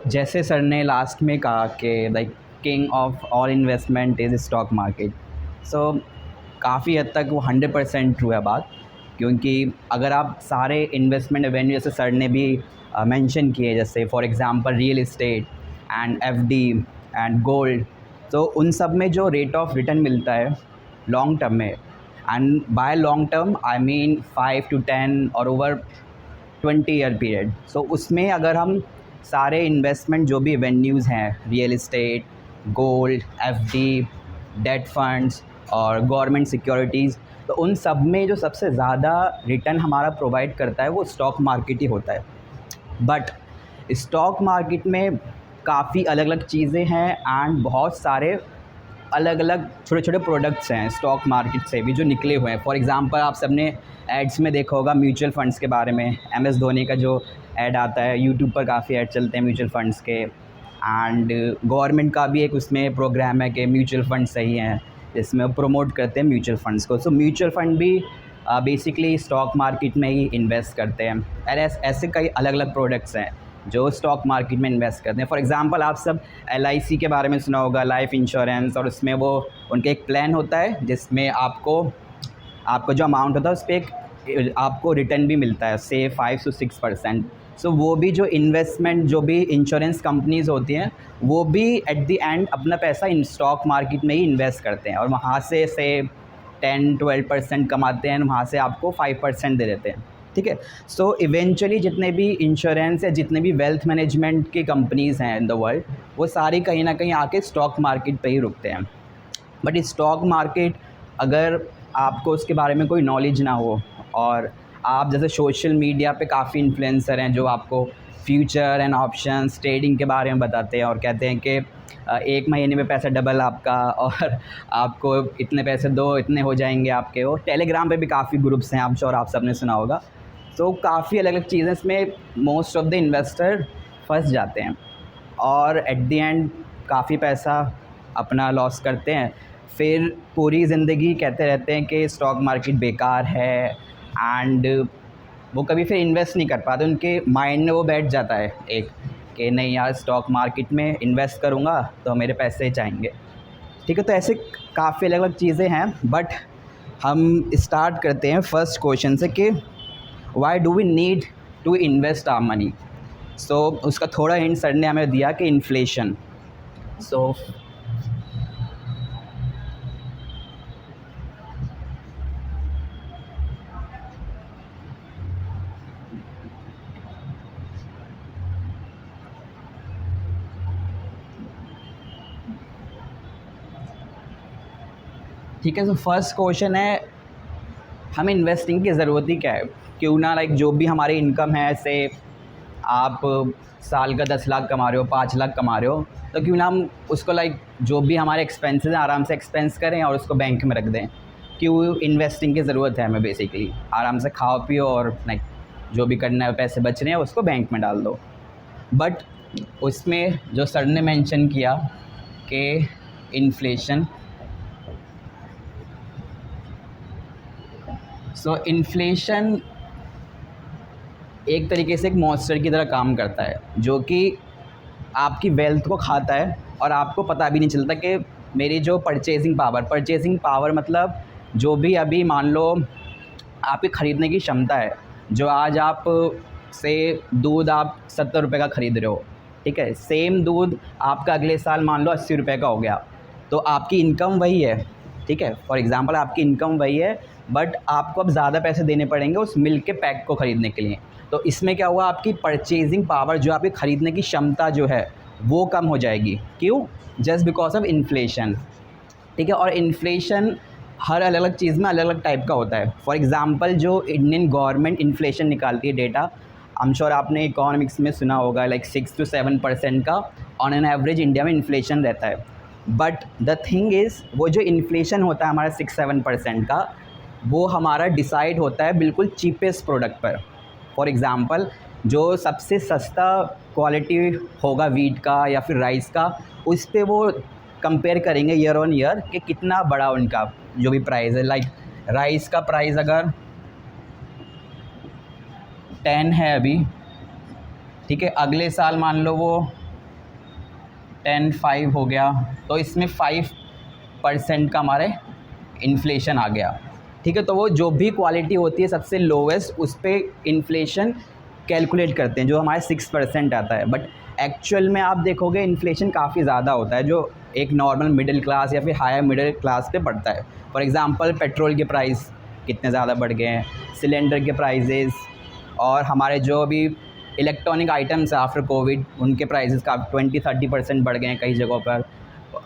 जैसे सर ने लास्ट में कहा कि like king of all investment is stock market. So काफ़ी हद तक वो 100% ट्रू है बात, क्योंकि अगर आप सारे इन्वेस्टमेंट एवेन्यू जैसे सर ने भी मेंशन किए, जैसे for example real estate and FD and gold, तो उन सब में जो रेट ऑफ रिटर्न मिलता है लॉन्ग टर्म में, and by long term I mean 5 to 10 और ओवर 20 ईयर पीरियड। सो उसमें अगर हम सारे इन्वेस्टमेंट जो भी वेन्यूज़ हैं, real estate, gold, FD, date funds और गवर्नमेंट सिक्योरिटीज़, तो उन सब में जो सबसे ज़्यादा रिटर्न हमारा प्रोवाइड करता है वो स्टॉक मार्केट ही होता है। बट स्टॉक मार्केट में काफ़ी अलग अलग चीज़ें हैं एंड बहुत सारे अलग अलग छोटे छोटे प्रोडक्ट्स हैं स्टॉक मार्केट से भी जो निकले हुए हैं। फॉर एग्जांपल आप सबने एड्स में देखा होगा म्यूचुअल फ़ंड्स के बारे में, एम एस धोनी का जो ऐड आता है, यूट्यूब पर काफ़ी ऐड चलते हैं म्यूचुअल फ़ंड्स के। एंड गवर्नमेंट का भी एक उसमें प्रोग्राम है कि म्यूचुअल फ़ंड सही हैं, जिसमें वो प्रमोट करते हैं म्यूचुअल फ़ंड्स को। सो म्यूचुअल फ़ंड भी बेसिकली स्टॉक मार्केट में ही इन्वेस्ट करते हैं। और ऐसे कई अलग अलग प्रोडक्ट्स हैं जो स्टॉक मार्केट में इन्वेस्ट करते हैं। फॉर एग्जांपल आप सब LIC के बारे में सुना होगा, लाइफ इंश्योरेंस, और उसमें वो उनके एक प्लान होता है जिसमें आपको जो अमाउंट होता है उस पर एक आपको रिटर्न भी मिलता है, से 5 to 6%। सो वो भी जो इन्वेस्टमेंट जो भी इंश्योरेंस कंपनीज़ होती हैं वो भी एट द एंड अपना पैसा इन स्टॉक मार्केट में ही इन्वेस्ट करते हैं और वहाँ से 10-12% कमाते हैं, वहाँ से आपको 5% दे देते हैं। ठीक है। सो इवेंचुअली जितने भी इंश्योरेंस या जितने भी वेल्थ मैनेजमेंट की कंपनीज़ हैं इन द वर्ल्ड, वो सारी कहीं ना कहीं आके स्टॉक मार्केट पे ही रुकते हैं। बट स्टॉक मार्केट अगर आपको उसके बारे में कोई नॉलेज ना हो, और आप जैसे सोशल मीडिया पे काफ़ी इन्फ्लुएंसर हैं जो आपको फ्यूचर एंड ऑप्शंस ट्रेडिंग के बारे में बताते हैं और कहते हैं कि 1 महीने में पैसा डबल आपका, और आपको इतने पैसे दो इतने हो जाएंगे आपके। वो टेलीग्राम पे भी काफ़ी ग्रुप्स हैं, आप श्योर आप सबने सुना होगा। तो काफ़ी अलग अलग चीज़ें, इसमें मोस्ट ऑफ द इन्वेस्टर फंस जाते हैं और एट द एंड काफ़ी पैसा अपना लॉस करते हैं। फिर पूरी ज़िंदगी कहते रहते हैं कि स्टॉक मार्केट बेकार है, एंड वो कभी फिर इन्वेस्ट नहीं कर पाते। उनके माइंड में वो बैठ जाता है एक कि नहीं यार, स्टॉक मार्केट में इन्वेस्ट करूँगा तो मेरे पैसे चाहेंगे। ठीक है। तो ऐसे काफ़ी अलग अलग चीज़ें हैं, बट हम स्टार्ट करते हैं फर्स्ट क्वेश्चन से कि why do we need to invest our money. So उसका थोड़ा हिंट सर ने हमें दिया कि इन्फ्लेशन। सो ठीक है। सो फर्स्ट क्वेश्चन है, हमें इन्वेस्टिंग की ज़रूरत ही क्या है? क्यों ना लाइक जो भी हमारी इनकम है, से आप साल का 10 लाख कमा रहे हो, 5 लाख कमा रहे हो, तो क्यों ना हम उसको लाइक जो भी हमारे एक्सपेंसेस हैं आराम से एक्सपेंस करें और उसको बैंक में रख दें। क्यों इन्वेस्टिंग की ज़रूरत है हमें? बेसिकली आराम से खाओ पियो और लाइक जो भी करना है, पैसे बच रहे हैं उसको बैंक में डाल दो। बट उसमें जो सर ने मेंशन किया कि इन्फ्लेशन, सो इन्फ्लेशन एक तरीके से एक मॉन्स्टर की तरह काम करता है जो कि आपकी वेल्थ को खाता है और आपको पता भी नहीं चलता कि मेरी जो परचेजिंग पावर मतलब जो भी अभी मान लो आपकी ख़रीदने की क्षमता है, जो आज आप से दूध आप 70 रुपये का ख़रीद रहे हो, ठीक है, सेम दूध आपका अगले साल मान लो 80 रुपये का हो गया, तो आपकी इनकम वही है। ठीक है। फॉर एग्ज़ाम्पल आपकी इनकम वही है, बट आपको अब ज़्यादा पैसे देने पड़ेंगे उस मिल्क के पैक को ख़रीदने के लिए। तो इसमें क्या हुआ, आपकी परचेजिंग पावर, जो आपकी ख़रीदने की क्षमता जो है वो कम हो जाएगी। क्यों? Just because of inflation. ठीक है। और इन्फ्लेशन हर अलग अलग चीज़ में अलग अलग टाइप का होता है। फॉर एग्ज़ाम्पल जो इंडियन गवर्नमेंट इन्फ्लेशन निकालती है डेटा, आई एम श्योर आपने इकोनॉमिक्स में सुना होगा, लाइक 6 to 7% का ऑन एन एवरेज इंडिया में इन्फ्लेशन रहता है। बट द थिंग इज़, वो जो इन्फ्लेशन होता है हमारा 6-7% का, वो हमारा डिसाइड होता है बिल्कुल चीपेस्ट प्रोडक्ट पर। फॉर एग्ज़ाम्पल जो सबसे सस्ता क्वालिटी होगा वीट का या फिर राइस का, उस पे वो कंपेयर करेंगे ईयर ऑन ईयर कि कितना बड़ा उनका जो भी प्राइस है। लाइक राइस का प्राइस अगर 10 है अभी, ठीक है, अगले साल मान लो वो 10.5 हो गया, तो इसमें 5% का हमारे इन्फ्लेशन आ गया। ठीक है, तो वो जो भी क्वालिटी होती है सबसे लोवेस्ट, उस पर इन्फ्लेशन कैलकुलेट करते हैं, जो हमारे 6% आता है। बट एक्चुअल में आप देखोगे इन्फ्लेशन काफ़ी ज़्यादा होता है, जो एक नॉर्मल मिडिल क्लास या फिर हायर मिडिल क्लास पे पड़ता है। फॉर एग्ज़ाम्पल पेट्रोल के प्राइस कितने ज़्यादा बढ़ गए हैं, सिलेंडर के प्राइजेज़, और हमारे जो अभी इलेक्ट्रॉनिक आइटम्स आफ्टर कोविड उनके प्राइसेस का 20-30% बढ़ गए हैं कई जगहों पर।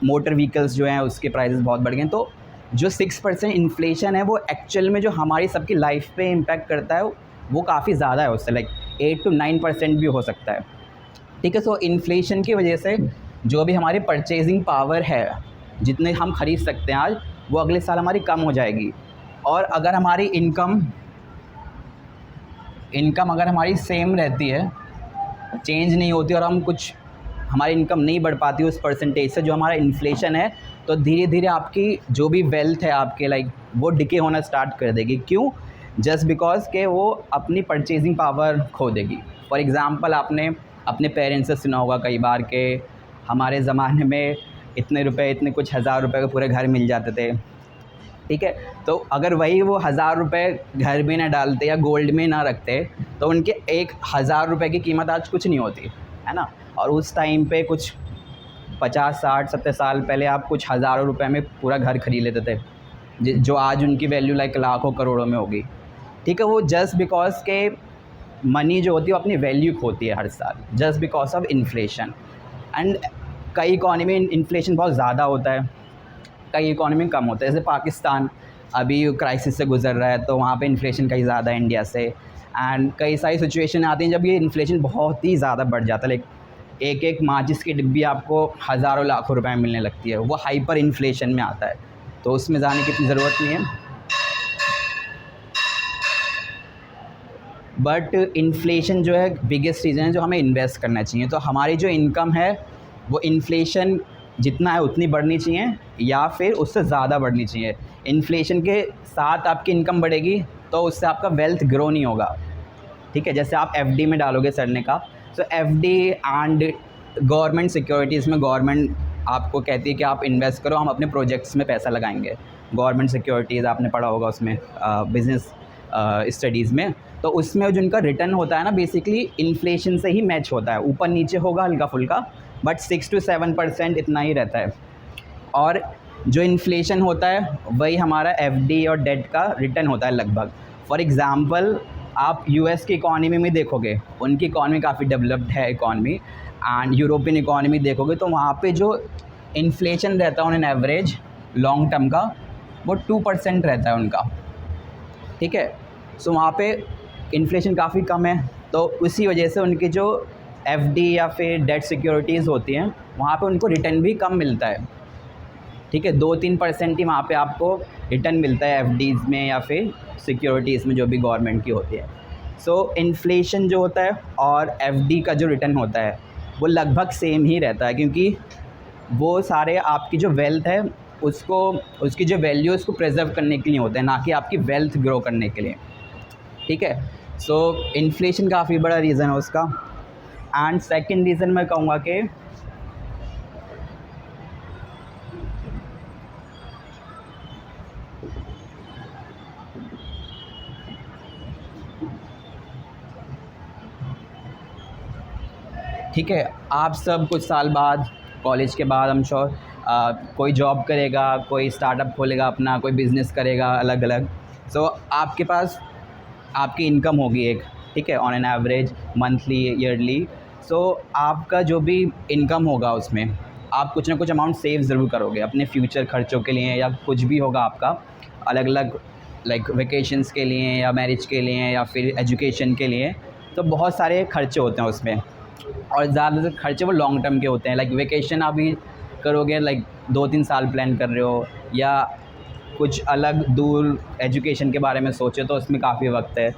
मोटर व्हीकल्स जो हैं उसके प्राइसेस बहुत बढ़ गए हैं। तो जो 6% इन्फ्लेशन है वो एक्चुअल में जो हमारी सबकी लाइफ पे इम्पैक्ट करता है वो काफ़ी ज़्यादा है, उससे लाइक 8-9% भी हो सकता है। ठीक है, सो इन्फ्लेशन की वजह से जो भी हमारी परचेजिंग पावर है, जितने हम ख़रीद सकते हैं आज, वो अगले साल हमारी कम हो जाएगी। और अगर हमारी इनकम अगर हमारी सेम रहती है, चेंज नहीं होती, और हम कुछ हमारी इनकम नहीं बढ़ पाती उस परसेंटेज से जो हमारा इन्फ्लेशन है, तो धीरे धीरे आपकी जो भी वेल्थ है आपके लाइक वो डिके होना स्टार्ट कर देगी। क्यों? जस्ट बिकॉज के वो अपनी परचेजिंग पावर खो देगी। फॉर एग्ज़ाम्पल आपने अपने पेरेंट्स से सुना होगा कई बार के हमारे ज़माने में इतने रुपए, इतने कुछ हज़ार रुपए के पूरे घर मिल जाते थे। ठीक है, तो अगर वही वो 1000 रुपये घर में ना डालते या गोल्ड में ना रखते तो उनके 1000 रुपये की कीमत आज कुछ नहीं होती, है ना। और उस टाइम पे कुछ 50-60-70 साल पहले आप कुछ हज़ारों रुपए में पूरा घर खरीद लेते थे, जो आज उनकी वैल्यू लाइक लाखों करोड़ों में होगी। ठीक है, वो जस्ट बिकॉज के मनी जो होती है वो अपनी वैल्यू खोती है हर साल, just because of inflation. And कई इकॉनमी में इन्फ्लेशन बहुत ज़्यादा होता है, कई इकॉनमी कम होता है। जैसे पाकिस्तान अभी क्राइसिस से गुजर रहा है, तो वहाँ पे इन्फ्लेशन कहीं ज़्यादा है इंडिया से। एंड कई सारी सिचुएशन आती हैं जब ये इन्फ्लेशन बहुत ही ज़्यादा बढ़ जाता है, लाइक एक माचिस की डिब्बी आपको हज़ारों लाखों रुपए में मिलने लगती है, वो हाइपर इन्फ्लेशन में आता है, तो उसमें जाने की इतनी ज़रूरत नहीं है। बट इन्फ्लेशन जो है बिगेस्ट रीज़न है जो हमें इन्वेस्ट करना चाहिए। तो हमारी जो इनकम है वो इन्फ्लेशन जितना है उतनी बढ़नी चाहिए या फिर उससे ज़्यादा बढ़नी चाहिए। इन्फ्लेशन के साथ आपकी इनकम बढ़ेगी तो उससे आपका वेल्थ ग्रो नहीं होगा। ठीक है, जैसे आप एफडी में डालोगे सर ने कहा, तो एफडी एंड गवर्नमेंट सिक्योरिटीज़ में गवर्नमेंट आपको कहती है कि आप इन्वेस्ट करो, हम अपने प्रोजेक्ट्स में पैसा लगाएंगे। गवर्नमेंट सिक्योरिटीज़ आपने पढ़ा होगा उसमें बिज़नेस स्टडीज़ में, तो उसमें जो उनका रिटर्न होता है ना बेसिकली इन्फ्लेशन से ही मैच होता है, ऊपर नीचे होगा हल्का फुल्का, बट 6-7% इतना ही रहता है। और जो इन्फ्लेशन होता है वही हमारा एफडी और डेट का रिटर्न होता है लगभग। फॉर एग्ज़ाम्पल आप यूएस की इकॉनमी में देखोगे, उनकी इकॉनमी काफ़ी डेवलप्ड है इकॉनमी, एंड यूरोपियन इकॉनमी देखोगे तो वहाँ पे जो इन्फ्लेशन रहता है on an average long term का वो 2% रहता है उनका। ठीक है, सो वहाँ पे इन्फ्लेशन काफ़ी कम है, तो उसी वजह से उनकी जो एफडी या फिर डेट सिक्योरिटीज़ होती हैं वहाँ पे उनको रिटर्न भी कम मिलता है। ठीक है, 2-3% ही वहाँ पे आपको रिटर्न मिलता है एफडीज़ में या फिर सिक्योरिटीज़ में जो भी गवर्नमेंट की होती है। सो इन्फ्लेशन जो होता है और एफडी का जो रिटर्न होता है वो लगभग सेम ही रहता है, क्योंकि वो सारे आपकी जो वेल्थ है उसको, उसकी जो वैल्यू है उसको प्रिजर्व करने के लिए होते हैं, ना कि आपकी वेल्थ ग्रो करने के लिए। ठीक है, सो इन्फ्लेशन काफ़ी बड़ा रीज़न है उसका। एंड सेकंड रीज़न मैं कहूँगा कि ठीक है, आप सब कुछ साल बाद कॉलेज के बाद हम श्योर कोई जॉब करेगा, कोई स्टार्टअप खोलेगा अपना, कोई बिज़नेस करेगा अलग अलग। सो आपके पास आपकी इनकम होगी एक, ठीक है, on an average monthly yearly. So आपका जो भी इनकम होगा उसमें आप कुछ ना कुछ अमाउंट सेव ज़रूर करोगे अपने फ्यूचर खर्चों के लिए, या कुछ भी होगा आपका अलग अलग, लाइक वेकेशंस के लिए या मैरिज के लिए या फिर एजुकेशन के लिए। तो बहुत सारे खर्चे होते हैं उसमें, और ज़्यादातर खर्चे वो लॉन्ग टर्म के होते हैं। लाइक वेकेशन अभी करोगे, लाइक 2-3 साल प्लान कर रहे हो, या कुछ अलग दूर एजुकेशन के बारे में सोचे तो उसमें काफ़ी वक्त है।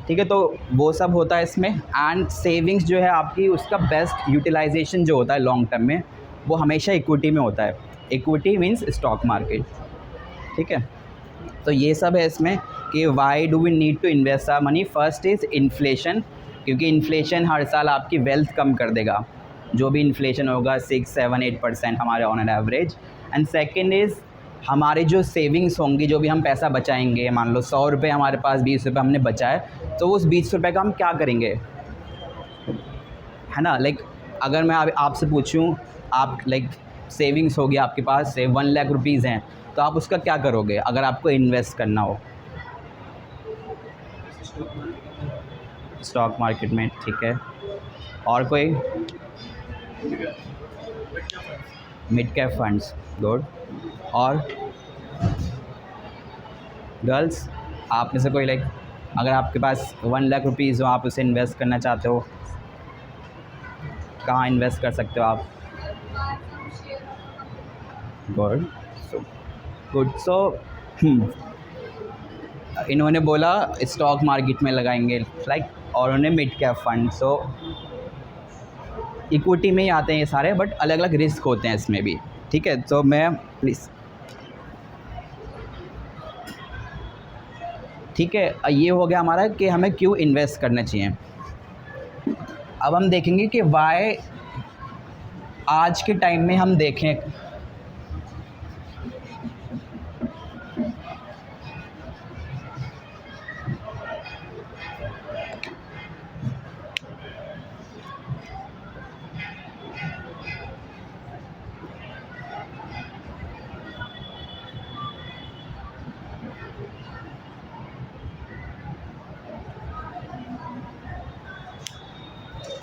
ठीक है, तो वो सब होता है इसमें। एंड सेविंग्स जो है आपकी, उसका बेस्ट यूटिलाइजेशन जो होता है लॉन्ग टर्म में वो हमेशा इक्विटी में होता है। Equity means stock market. ठीक है, तो ये सब है इसमें कि why do we need to invest our money. First is inflation, क्योंकि इन्फ्लेशन हर साल आपकी वेल्थ कम कर देगा, जो भी इन्फ्लेशन होगा 6, 7, 8% हमारे on an average. And second is हमारे जो सेविंग्स होंगी, जो भी हम पैसा बचाएंगे, मान लो 100 रुपये हमारे पास 20 रुपये हमने बचाए, तो उस 20 रुपये का हम क्या करेंगे, है ना। लाइक अगर मैं आपसे पूछूं, आप लाइक सेविंग्स होगी आपके पास से 1 लाख रुपीज़ हैं, तो आप उसका क्या करोगे अगर आपको इन्वेस्ट करना हो स्टॉक मार्केट में? ठीक है, और कोई? Mid cap funds, good. और गर्ल्स, आप में से कोई लाइक अगर आपके पास 1 लाख रुपीज़ हो, आप उसे इन्वेस्ट करना चाहते हो, कहाँ इन्वेस्ट कर सकते हो आप? गुड, सो इन्होंने बोला स्टॉक मार्केट में लगाएंगे लाइक, और उन्होंने मिड कैप फंड, सो इक्विटी में ही आते हैं ये सारे, बट अलग अलग रिस्क होते हैं इसमें भी। ठीक है, तो मैं प्लीज़, ठीक है, ये हो गया हमारा कि हमें क्यों इन्वेस्ट करना चाहिए। अब हम देखेंगे कि वाई आज के टाइम में हम देखें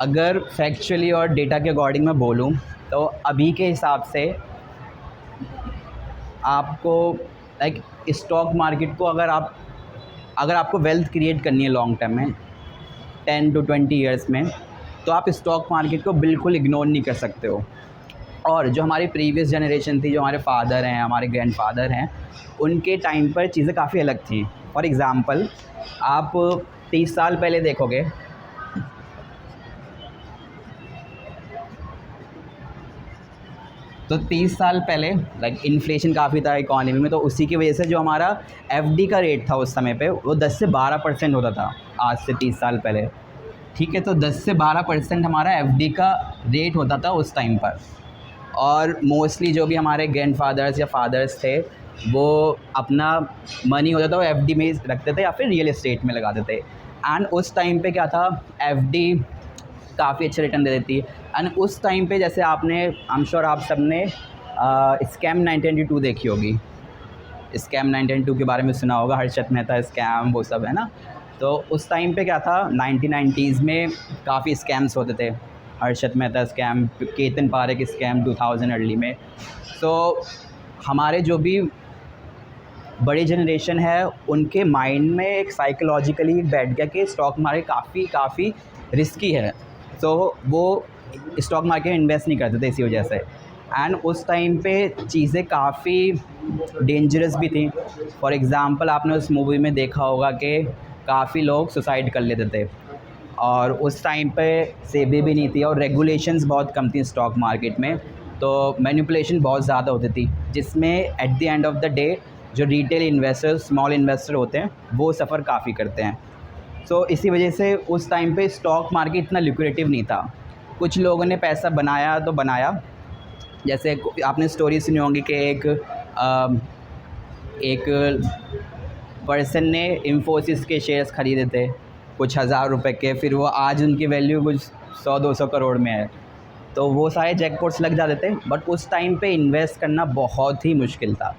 अगर फैक्चुअली और डेटा के अकॉर्डिंग मैं बोलूँ तो अभी के हिसाब से आपको लाइक स्टॉक मार्केट को अगर आपको वेल्थ क्रिएट करनी है लॉन्ग टर्म में 10 to 20 ईयर्स में, तो आप स्टॉक मार्केट को बिल्कुल इग्नोर नहीं कर सकते हो। और जो हमारी प्रीवियस जनरेशन थी, जो हमारे फादर हैं, हमारे ग्रैंडफादर हैं, उनके टाइम पर चीज़ें काफ़ी अलग थी। फॉर एग्ज़ाम्पल, आप 30 साल पहले देखोगे तो 30 साल पहले लाइक इन्फ्लेशन काफ़ी था इकॉनमी में, तो उसी की वजह से जो हमारा एफडी का रेट था उस समय पे वो 10 से 12% होता था, आज से 30 साल पहले। ठीक है, तो 10 से 12% हमारा एफडी का रेट होता था उस टाइम पर। और मोस्टली जो भी हमारे ग्रैंडफादर्स या फादर्स थे, वो अपना मनी होता था वो एफडी में रखते थे या फिर रियल एस्टेट में लगाते थे। एंड उस टाइम पे क्या था, एफडी काफ़ी अच्छे रिटर्न दे देती है। एंड उस टाइम पे जैसे आपने, आई एम श्योर आप सब ने स्कैम 1992 देखी होगी, स्कैम 1992 के बारे में सुना होगा, हर्षद मेहता स्कैम, वो सब, है ना। तो उस टाइम पे क्या था, 1990s में काफ़ी स्कैम्स होते थे, Harshad Mehta scam, Ketan Parekh scam 2000 early में। तो हमारे जो भी बड़ी जनरेशन है उनके माइंड में एक साइकोलॉजिकली बैठ गया कि स्टॉक मार्केट काफ़ी रिस्की है, तो वो स्टॉक मार्केट में इन्वेस्ट नहीं करते थे इसी वजह से। एंड उस टाइम पे चीज़ें काफ़ी डेंजरस भी थी। फॉर एग्ज़ाम्पल, आपने उस मूवी में देखा होगा कि काफ़ी लोग सुसाइड कर लेते थे, और उस टाइम पे सेबी भी नहीं थी और रेगुलेशंस बहुत कम थी स्टॉक मार्केट में, तो मैनिपुलेशन बहुत ज़्यादा होती थी, जिसमें at the end of the day जो रिटेल इन्वेस्टर, स्मॉल इन्वेस्टर होते हैं, वो सफ़र काफ़ी करते हैं। सो इसी वजह से उस टाइम पे स्टॉक मार्केट इतना ल्यूक्रेटिव नहीं था। कुछ लोगों ने पैसा बनाया तो बनाया, जैसे आपने स्टोरी सुनी होगी कि एक पर्सन ने इन्फोसिस के शेयर्स ख़रीदे थे कुछ हज़ार रुपए के, फिर वो आज उनकी वैल्यू कुछ 100-200 करोड़ में है। तो वो सारे जैकपॉट्स लग जाते थे, बट उस टाइम पे इन्वेस्ट करना बहुत ही मुश्किल था।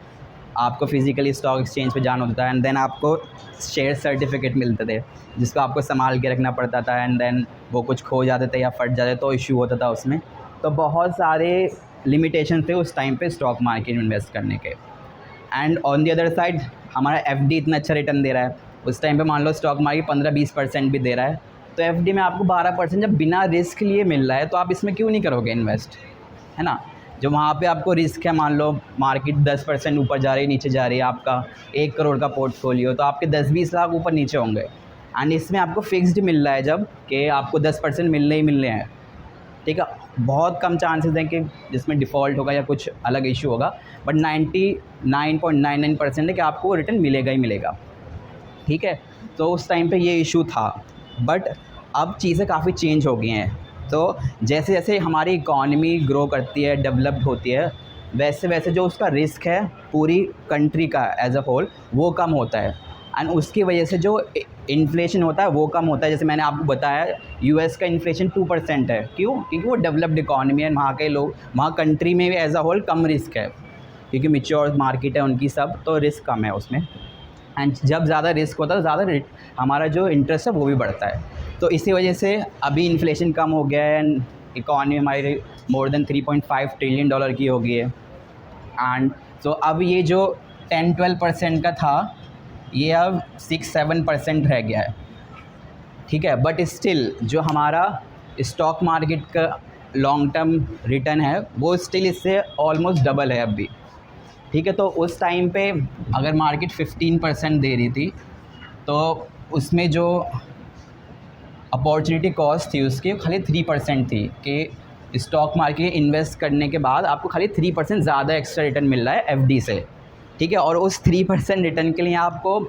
आपको फिज़िकली स्टॉक एक्सचेंज पे जाना होता था, एंड देन आपको शेयर सर्टिफिकेट मिलते थे जिसको आपको संभाल के रखना पड़ता था, एंड देन वो कुछ खो जाते थे या फट जाते तो इशू होता था उसमें। तो बहुत सारे लिमिटेशन थे उस टाइम पे स्टॉक मार्केट में इन्वेस्ट करने के। And on the other side हमारा एफडी इतना अच्छा रिटर्न दे रहा है, उस टाइम पे मान लो स्टॉक मार्केट 15-20% भी दे रहा है, तो एफडी में आपको 12% जब बिना रिस्क लिए मिल रहा है, तो आप इसमें क्यों नहीं करोगे इन्वेस्ट, है ना। जो वहाँ पे आपको रिस्क है, मान लो मार्केट 10% ऊपर जा रही है, नीचे जा रही है, आपका 1 करोड़ का पोर्टफोलियो, तो आपके 10-20 लाख ऊपर नीचे होंगे। एंड इसमें आपको फिक्स्ड मिल रहा है जब कि आपको 10% मिलने ही मिलने हैं, ठीक है। बहुत कम चांसेस हैं कि जिसमें डिफ़ॉल्ट होगा या कुछ अलग इशू होगा, बट 99.99% है कि आपको वो रिटर्न मिलेगा ही मिलेगा, ठीक है। तो उस टाइम पे ये इशू था, बट अब चीज़ें काफ़ी चेंज हो गई हैं। तो जैसे जैसे हमारी इकॉनमी ग्रो करती है, डेवलप्ड होती है, वैसे वैसे जो उसका रिस्क है पूरी कंट्री का एज अ होल वो कम होता है, एंड उसकी वजह से जो इन्फ्लेशन होता है वो कम होता है। जैसे मैंने आपको बताया यूएस का इन्फ्लेशन 2% है, क्यों? क्योंकि वो डेवलप्ड इकॉनमी है, वहाँ के लोग, वहाँ कंट्री में भी एज अ होल कम रिस्क है, क्योंकि मैच्योर मार्केट है उनकी सब, तो रिस्क कम है उसमें। एंड जब ज़्यादा रिस्क होता है तो ज़्यादा हमारा जो इंटरेस्ट है वो भी बढ़ता है। तो इसी वजह से अभी इन्फ्लेशन कम हो गया है एंड इकॉनमी हमारी मोर देन $3.5 ट्रिलियन की हो गई है। एंड सो अब ये जो 10-12% का था, ये अब 6-7% रह गया है, ठीक है। बट स्टिल जो हमारा स्टॉक मार्केट का लॉन्ग टर्म रिटर्न है वो स्टिल इससे ऑलमोस्ट डबल है अब भी, ठीक है। तो उस टाइम पे अगर मार्केट 15% दे रही थी तो उसमें जो अपॉर्चुनिटी कॉस्ट थी उसकी खाली 3% थी, कि स्टॉक मार्केट इन्वेस्ट करने के बाद आपको खाली 3% ज़्यादा एक्स्ट्रा रिटर्न मिल रहा है एफडी से, ठीक है। और उस 3% रिटर्न के लिए आपको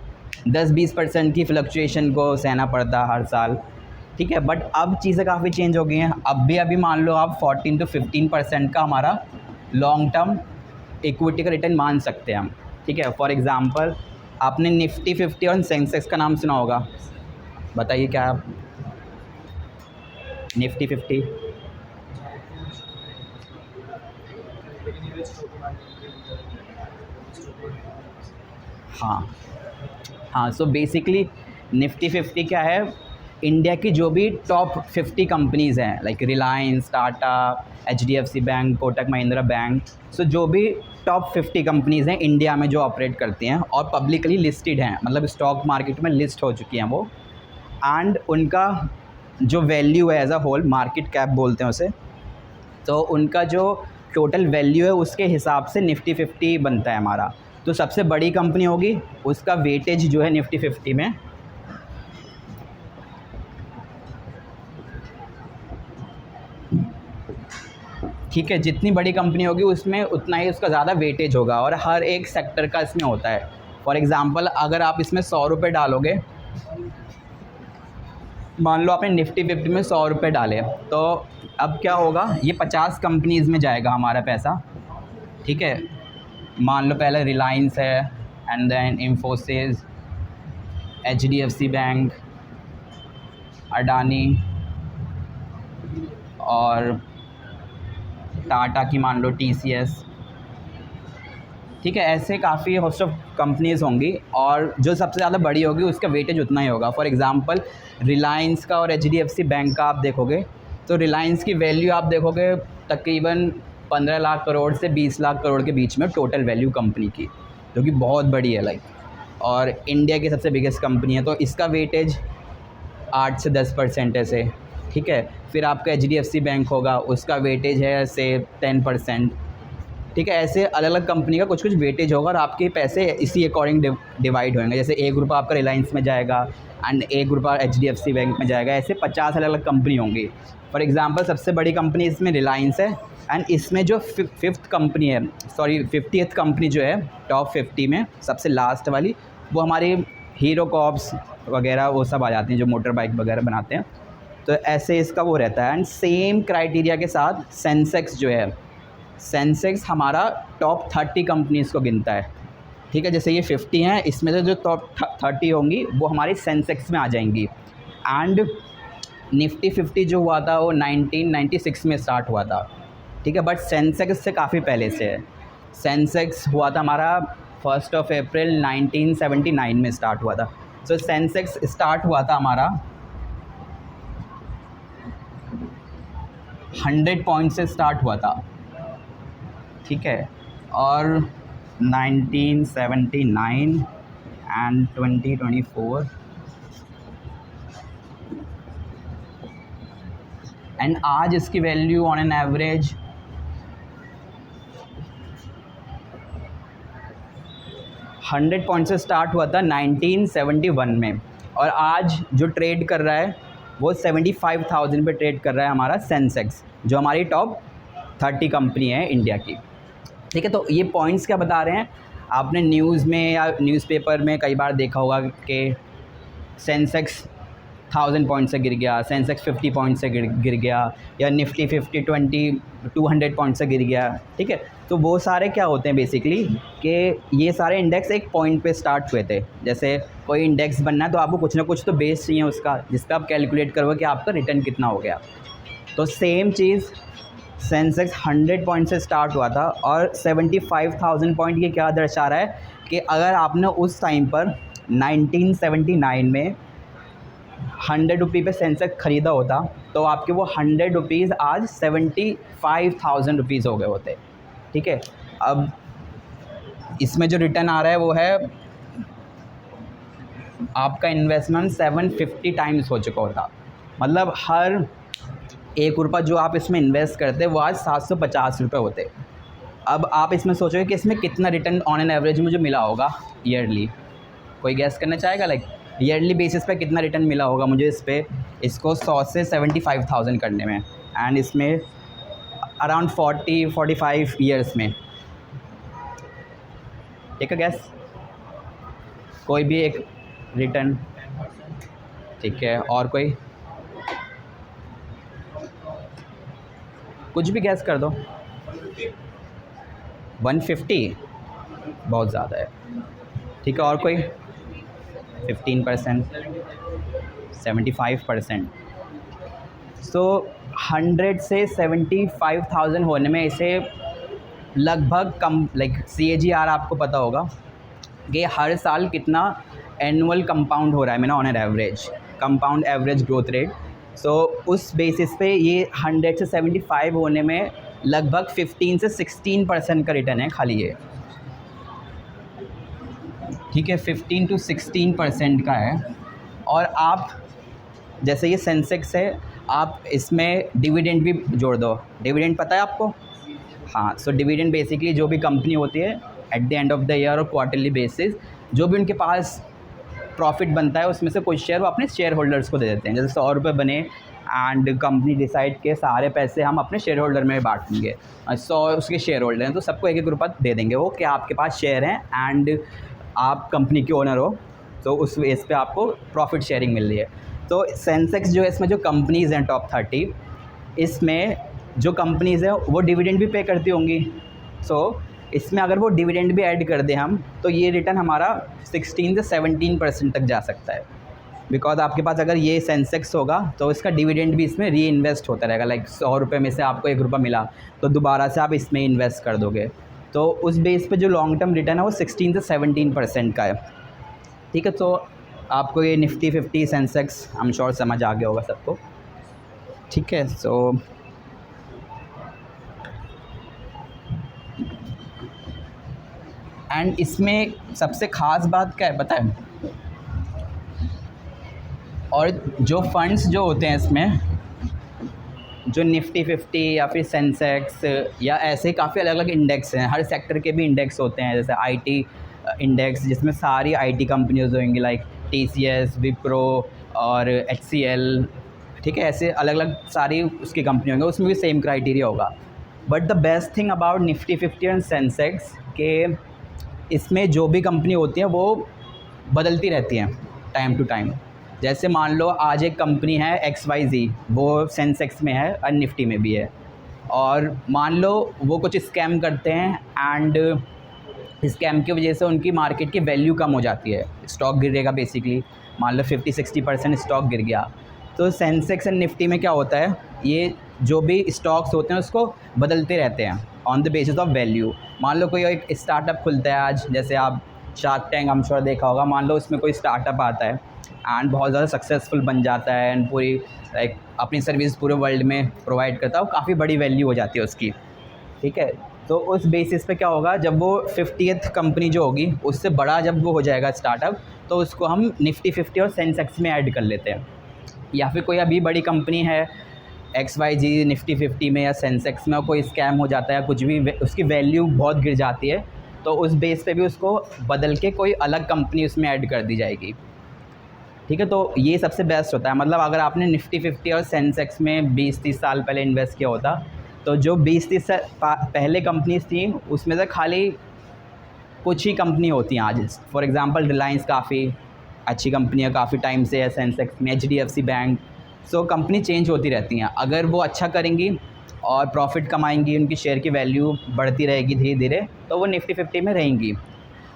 10-20% की फ्लक्चुएशन को सहना पड़ता है हर साल, ठीक है। बट अब चीज़ें काफ़ी चेंज हो गई हैं। अभी मान लो आप 14-15% का हमारा लॉन्ग टर्म इक्विटी का रिटर्न मान सकते हैं हम, ठीक है। फॉर एग्ज़ाम्पल आपने निफ्टी 50 और सेंसेक्स का नाम सुना होगा, बताइए क्या आप? निफ्टी 50, हाँ हाँ। सो बेसिकली निफ्टी 50 क्या है, इंडिया की जो भी टॉप 50 कंपनीज़ हैं, like Reliance, Tata, HDFC bank, Kotak Mahindra bank, so जो भी टॉप 50 कंपनीज़ हैं इंडिया में जो ऑपरेट करती हैं और पब्लिकली लिस्टेड हैं, मतलब स्टॉक मार्केट में लिस्ट हो चुकी हैं वो, एंड उनका जो वैल्यू है as a whole, market cap बोलते हैं उसे, तो उनका जो टोटल वैल्यू है उसके हिसाब से निफ्टी 50 बनता है हमारा। तो सबसे बड़ी कंपनी होगी उसका वेटेज जो है निफ्टी 50 में, ठीक है, जितनी बड़ी कंपनी होगी उसमें उतना ही उसका ज़्यादा वेटेज होगा, और हर एक सेक्टर का इसमें होता है। फॉर एग्ज़ाम्पल अगर आप इसमें 100 रुपये डालोगे, मान लो आपने निफ्टी 50 में 100 रुपये डाले, तो अब क्या होगा, ये 50 कंपनीज़ में जाएगा हमारा पैसा, ठीक है। मान लो पहले रिलायंस है, and then Infosys, HDFC bank, Adani और टाटा की मान लो TCS, ठीक है। ऐसे काफ़ी होस्ट ऑफ कंपनीज़ होंगी, और जो सबसे ज़्यादा बड़ी होगी उसका वेटेज उतना ही होगा। फॉर एग्ज़ाम्पल रिलायंस का और HDFC बैंक का आप देखोगे तो रिलायंस की वैल्यू आप देखोगे तकरीबन 15 लाख करोड़ से 20 लाख करोड़ के बीच में टोटल वैल्यू कंपनी की, जो कि बहुत बड़ी है लाइक, और इंडिया की सबसे बिगेस्ट कंपनी है, तो इसका वेटेज 8 से 10% है से, ठीक है। फिर आपका HDFC बैंक होगा, उसका वेटेज है से 10%, ठीक है। ऐसे अलग अलग कंपनी का कुछ कुछ वेटेज होगा और आपके पैसे इसी अकॉर्डिंग डिवाइड होंगे। जैसे ₹1 आपका रिलायंस में जाएगा एंड ₹1 HDFC बैंक में जाएगा, ऐसे 50 अलग अलग कंपनी होंगी। फॉर एग्ज़ाम्पल सबसे बड़ी कंपनी इसमें रिलायंस है, एंड इसमें जो 50th कंपनी जो है टॉप 50 में सबसे लास्ट वाली, वो हमारी हीरो कॉर्प्स वगैरह वो सब आ जाती हैं जो मोटर बाइक वगैरह बनाते हैं। तो ऐसे इसका वो रहता है, एंड सेम क्राइटेरिया के साथ सेंसेक्स जो है, सेंसेक्स हमारा टॉप 30 कंपनीज़ को गिनता है, ठीक है। जैसे ये 50 हैं, इसमें से जो टॉप 30 होंगी वो हमारी सेंसेक्स में आ जाएंगी। एंड निफ्टी 50 जो हुआ था वो 1996 में स्टार्ट हुआ था, ठीक है। बट सेंसेक्स से काफ़ी पहले से है। सेंसेक्स हुआ था हमारा 1 अप्रैल 1979 में स्टार्ट हुआ था। तो सेंसेक्स स्टार्ट हुआ था हमारा 100 पॉइंट से स्टार्ट हुआ था, ठीक है। और 1979 एंड 2024 एंड आज इसकी value on an average 100 point से स्टार्ट हुआ था 1971 में, और आज जो ट्रेड कर रहा है वो 75,000 पे ट्रेड कर रहा है हमारा सेंसेक्स, जो हमारी टॉप 30 कंपनी है इंडिया की, ठीक है। तो ये पॉइंट्स क्या बता रहे हैं, आपने न्यूज़ में या न्यूज़पेपर में कई बार देखा होगा कि सेंसेक्स 1000 पॉइंट से गिर गया, सेंसेक्स 50 पॉइंट से गिर गया, या निफ्टी 200 पॉइंट से गिर गया, ठीक है। तो वो सारे क्या होते हैं बेसिकली कि ये सारे इंडेक्स एक पॉइंट पे स्टार्ट हुए थे। जैसे कोई इंडेक्स बनना है तो आपको कुछ ना कुछ तो बेस चाहिए उसका, जिसका आप कैलकुलेट करोगे कि आपका रिटर्न कितना हो गया। तो सेम चीज़ सेंसेक्स 100 पॉइंट से स्टार्ट हुआ था और 75,000 पॉइंट। ये क्या दर्शा रहा है कि अगर आपने उस टाइम पर 1979 में 100 रुपये पे सेंसेक्स ख़रीदा होता तो आपके वो 100 रुपीज़ आज 75,000 रुपीज़ हो गए होते, ठीक है। अब इसमें जो रिटर्न आ रहा है वो है आपका इन्वेस्टमेंट 750 टाइम्स हो चुका होता। मतलब हर 1 रुपये जो आप इसमें इन्वेस्ट करते वो आज 750 रुपये होते। अब आप इसमें सोचोगे कि इसमें कितना रिटर्न ऑन एन एवरेज मुझे मिला होगा ईयरली। कोई गैस करना चाहेगा लाइक ईयरली बेसिस पे कितना रिटर्न मिला होगा मुझे इस पे, इसको 100 से 75,000 करने में, एंड इसमें अराउंड 40-45 ईयर्स में, ठीक है। गैस कोई भी एक रिटर्न, ठीक है। और कोई कुछ भी गैस कर दो। 150 बहुत ज़्यादा है, ठीक है। और कोई 15%, 75%। सो 100 से 75,000 होने में इसे लगभग कम लाइक CAGR आपको पता होगा कि हर साल कितना एनुअल कंपाउंड हो रहा है, मैंने on an average compound average growth rate. So उस बेसिस पे ये 100 से 75 होने में लगभग 15 से 16% का रिटर्न है खाली ये, ठीक है। 15 to 16% का है। और आप जैसे ये सेंसेक्स है, आप इसमें डिविडेंड भी जोड़ दो। डिविडेंड पता है आपको? हाँ, सो डिविडेंड बेसिकली जो भी कंपनी होती है at the end of the year और क्वार्टरली बेसिस जो भी उनके पास प्रॉफिट बनता है उसमें से कुछ शेयर वो अपने शेयर होल्डर्स को दे देते हैं। जैसे 100 रुपये बने एंड कंपनी डिसाइड के सारे पैसे हम अपने शेयर होल्डर में बांट देंगे। 100 उसके शेयर होल्डर हैं तो सबको 1-1 रुपया दे देंगे वो, कि आपके पास शेयर हैं एंड आप कंपनी के ओनर हो, तो उस बेस पे आपको प्रॉफिट शेयरिंग मिल रही है। तो सेंसेक्स जो है इसमें जो कंपनीज़ हैं टॉप 30, इसमें जो कंपनीज़ हैं वो डिविडेंड भी पे करती होंगी। सो इसमें अगर वो डिविडेंड भी ऐड कर दें हम तो ये रिटर्न हमारा 16 से 17% तक जा सकता है। बिकॉज आपके पास अगर ये सेंसेक्स होगा तो इसका डिविडेंड भी इसमें री इन्वेस्ट होता रहेगा। लाइक 100 रुपये में से आपको 1 रुपया मिला तो दोबारा से आप इसमें इन्वेस्ट कर दोगे, तो उस बेस पे जो लॉन्ग टर्म रिटर्न है वो 16 से 17% का है, ठीक है। तो आपको ये Nifty 50 Sensex I am sure समझ आ गया होगा सबको, ठीक है। सो एंड इसमें सबसे ख़ास बात क्या है पता है? और जो फंड्स जो होते हैं इसमें, जो निफ्टी 50 या फिर सेंसेक्स या ऐसे काफ़ी अलग अलग इंडेक्स हैं, हर सेक्टर के भी इंडेक्स होते हैं। जैसे IT इंडेक्स जिसमें सारी IT कंपनीज होंगी लाइक TCS, विप्रो और HCL, ठीक है। ऐसे अलग अलग सारी उसकी कंपनी होंगी, उसमें भी सेम क्राइटेरिया होगा। But the best thing about Nifty 50 and Sensex के इसमें जो भी कंपनी होती हैं वो बदलती रहती हैं टाइम टू टाइम। जैसे मान लो आज एक कंपनी है XYZ, वो सेंसेक्स में है और निफ्टी में भी है, और मान लो वो कुछ स्कैम करते हैं एंड स्कैम की वजह से उनकी मार्केट की वैल्यू कम हो जाती है, स्टॉक गिरेगा बेसिकली। मान लो 50-60% स्टॉक गिर गया, तो सेंसेक्स एंड निफ्टी में क्या होता है, ये जो भी स्टॉक्स होते हैं उसको बदलते रहते हैं on the basis of value. मान लो कोई एक स्टार्टअप खुलता है आज, जैसे आप शार्क टैंक हम श्योर देखा होगा। मान लो उसमें कोई स्टार्टअप आता है एंड बहुत ज़्यादा सक्सेसफुल बन जाता है एंड पूरी लाइक अपनी सर्विस पूरे वर्ल्ड में प्रोवाइड करता है, वो काफ़ी बड़ी वैल्यू हो जाती है उसकी, ठीक है। तो उस बेसिस पे क्या होगा, जब वो 50th कंपनी जो होगी उससे बड़ा जब वो हो जाएगा स्टार्टअप, तो उसको हम निफ्टी 50 और सेंसेक्स में ऐड कर लेते हैं। या फिर कोई अभी बड़ी कंपनी है XYZ निफ्टी 50 में या सेंसेक्स में, कोई स्कैम हो जाता है, कुछ भी उसकी वैल्यू बहुत गिर जाती है, तो उस बेस पे भी उसको बदल के कोई अलग कंपनी उसमें ऐड कर दी जाएगी, ठीक है। तो ये सबसे बेस्ट होता है। मतलब अगर आपने निफ्टी 50 और सेंसेक्स में 20-30 साल पहले इन्वेस्ट किया होता, तो जो 20-30 से पहले कंपनीज थी उसमें से खाली कुछ ही कंपनी होती हैं आज। फॉर एग्ज़ाम्पल रिलायंस काफ़ी, अच्छी कंपनी है, काफ़ी टाइम से है सेंसेक्स में, HDFC bank. So company change होती रहती हैं। अगर वो अच्छा करेंगी और प्रॉफिट कमाएंगी, उनकी शेयर की वैल्यू बढ़ती रहेगी धीरे धीरे, तो वो निफ्टी 50 में रहेंगी।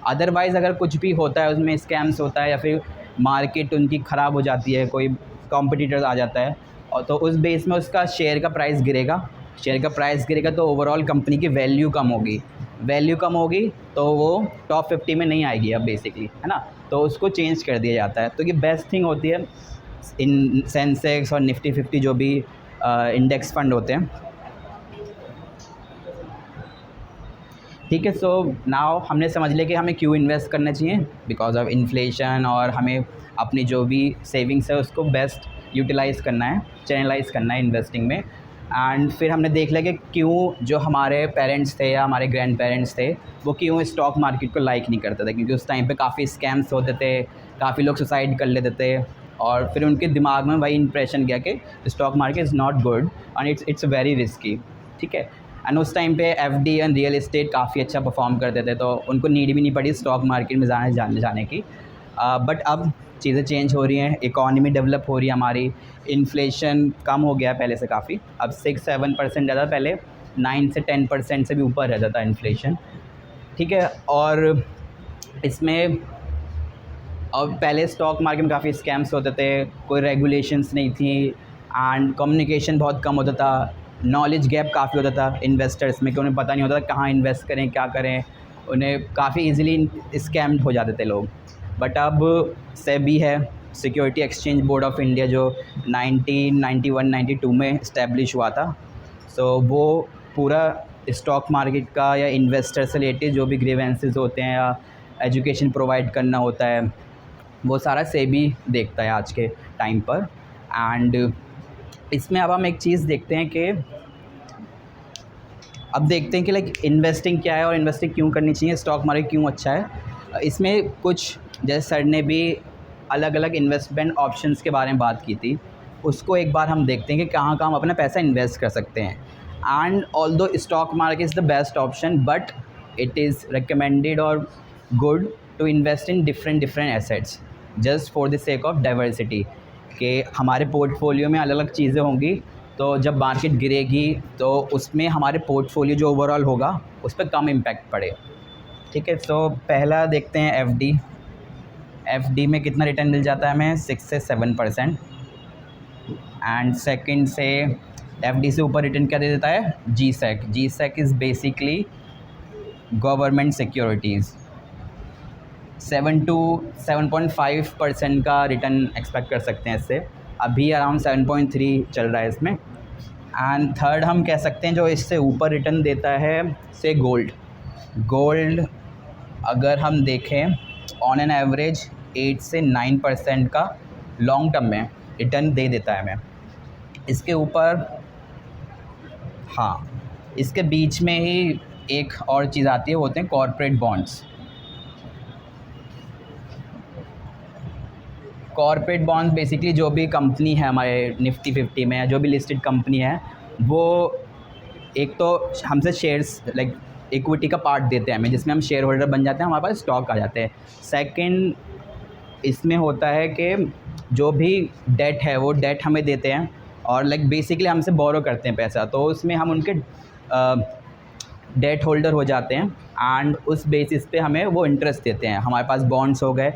अदरवाइज़ अगर कुछ भी होता है, उसमें स्कैम्स होता है या फिर मार्केट उनकी ख़राब हो जाती है, कोई कॉम्पिटिटर आ जाता है, और तो उस बेस में उसका शेयर का प्राइस गिरेगा। शेयर का प्राइस गिरेगा तो ओवरऑल कंपनी की वैल्यू कम होगी। वैल्यू कम होगी तो वो टॉप 50 में नहीं आएगी अब बेसिकली, है ना। तो उसको चेंज कर दिया जाता है। तो ये बेस्ट थिंग होती है इन सेंसेक्स और निफ्टी 50 जो भी इंडेक्स फंड होते हैं। ठीक है, सो नाउ हमने समझ लिया कि हमें क्यों इन्वेस्ट करना चाहिए, बिकॉज ऑफ इन्फ्लेशन, और हमें अपनी जो भी सेविंग्स है उसको बेस्ट यूटिलाइज़ करना है, चैनलाइज़ करना है इन्वेस्टिंग में। एंड फिर हमने देख लिया कि क्यों जो हमारे पेरेंट्स थे या हमारे ग्रैंड पेरेंट्स थे वो क्यों स्टॉक मार्केट को लाइक नहीं करते थे, क्योंकि उस टाइम पे काफ़ी स्कैम्स होते थे, काफ़ी लोग सुसाइड कर लेते थे, और फिर उनके दिमाग में वही इंप्रेशन गया कि stock market is not good and it's very risky. ठीक है, एंड उस टाइम पे FD एंड रियल इस्टेट काफ़ी अच्छा परफॉर्म करते थे, तो उनको नीड भी नहीं पड़ी स्टॉक मार्केट में जाने की। बट अब चीज़ें चेंज हो रही हैं, इकॉनमी डेवलप हो रही है हमारी, इन्फ्लेशन कम हो गया पहले से काफ़ी, अब 6-7% ज़्यादा, पहले 9 से 10% से भी ऊपर रहता था इन्फ्लेशन। ठीक है, और इसमें अब पहले स्टॉक मार्केट में काफ़ी स्कैम्स होते थे, कोई रेगुलेशंस नहीं थी, एंड कम्युनिकेशन बहुत कम होता था, नॉलेज गैप काफ़ी होता था इन्वेस्टर्स में कि उन्हें पता नहीं होता था कहाँ इन्वेस्ट करें, क्या करें, उन्हें काफ़ी इजीली स्कैम्ड हो जाते थे लोग। बट अब सेबी है, security exchange board of India, जो 1991-92 में इस्टेब्लिश हुआ था। सो वो पूरा स्टॉक मार्केट का या इन्वेस्टर से रिलेटेड जो भी ग्रीवेंसेस होते हैं या एजुकेशन प्रोवाइड करना होता है, वो सारा सेबी देखता है आज के टाइम पर। एंड इसमें अब हम एक चीज़ देखते हैं कि अब देखते हैं कि लाइक इन्वेस्टिंग क्या है और इन्वेस्टिंग क्यों करनी चाहिए, स्टॉक मार्केट क्यों अच्छा है। इसमें कुछ जैसे सर ने भी अलग अलग इन्वेस्टमेंट ऑप्शंस के बारे में बात की थी, उसको एक बार हम देखते हैं कि कहाँ कहाँ हम अपना पैसा इन्वेस्ट कर सकते हैं। And although stock market is the best option, but it is recommended और good to invest in different assets just for the sake of diversity, कि हमारे पोर्टफोलियो में अलग अलग चीज़ें होंगी, तो जब मार्केट गिरेगी तो उसमें हमारे पोर्टफोलियो जो ओवरऑल होगा उस पर कम इम्पैक्ट पड़े। ठीक है, तो पहला देखते हैं FD में कितना रिटर्न मिल जाता है हमें, 6 से 7%। एंड सेकंड से FD से ऊपर रिटर्न क्या दे देता है, GSEC is basically government securities, 7 to 7.5% का रिटर्न एक्सपेक्ट कर सकते हैं इससे, अभी अराउंड 7.3 चल रहा है इसमें। एंड थर्ड हम कह सकते हैं जो इससे ऊपर रिटर्न देता है, से गोल्ड अगर हम देखें ऑन एन एवरेज 8 से 9% का लॉन्ग टर्म में रिटर्न दे देता है हमें। इसके ऊपर हाँ, इसके बीच में ही एक और चीज़ आती है, वो होते हैं corporate bonds. Corporate bond basically जो भी कंपनी है हमारे निफ्टी 50 में, जो भी लिस्टेड कंपनी है, वो एक तो हमसे शेयर्स लाइक इक्विटी का पार्ट देते हैं हमें, जिसमें हम शेयर होल्डर बन जाते हैं, हमारे पास स्टॉक आ जाते हैं। सेकंड इसमें होता है कि जो भी डेट है वो डेट हमें देते हैं, और लाइक बेसिकली हमसे बोरो करते हैं पैसा, तो उसमें हम उनके डेट होल्डर हो जाते हैं, एंड उस बेसिस पे हमें वो इंटरेस्ट देते हैं। हमारे पास बॉन्ड्स हो गए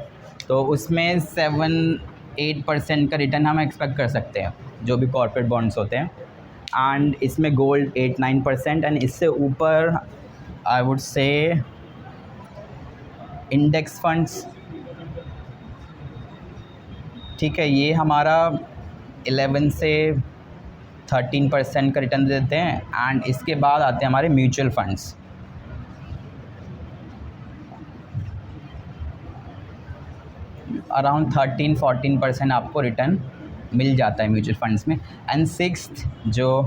तो उसमें 7-8% का रिटर्न हम एक्सपेक्ट कर सकते हैं, जो भी कॉर्पोरेट बॉन्ड्स होते हैं। एंड इसमें गोल्ड 8-9%, एंड इससे ऊपर I would say index funds. ठीक है, ये हमारा 11 से 13% का रिटर्न देते हैं। एंड इसके बाद आते हैं हमारे म्यूचुअल फंड्स। अराउंड 13-14% आपको रिटर्न मिल जाता है म्यूचुअल फंड्स में। एंड सिक्स्थ जो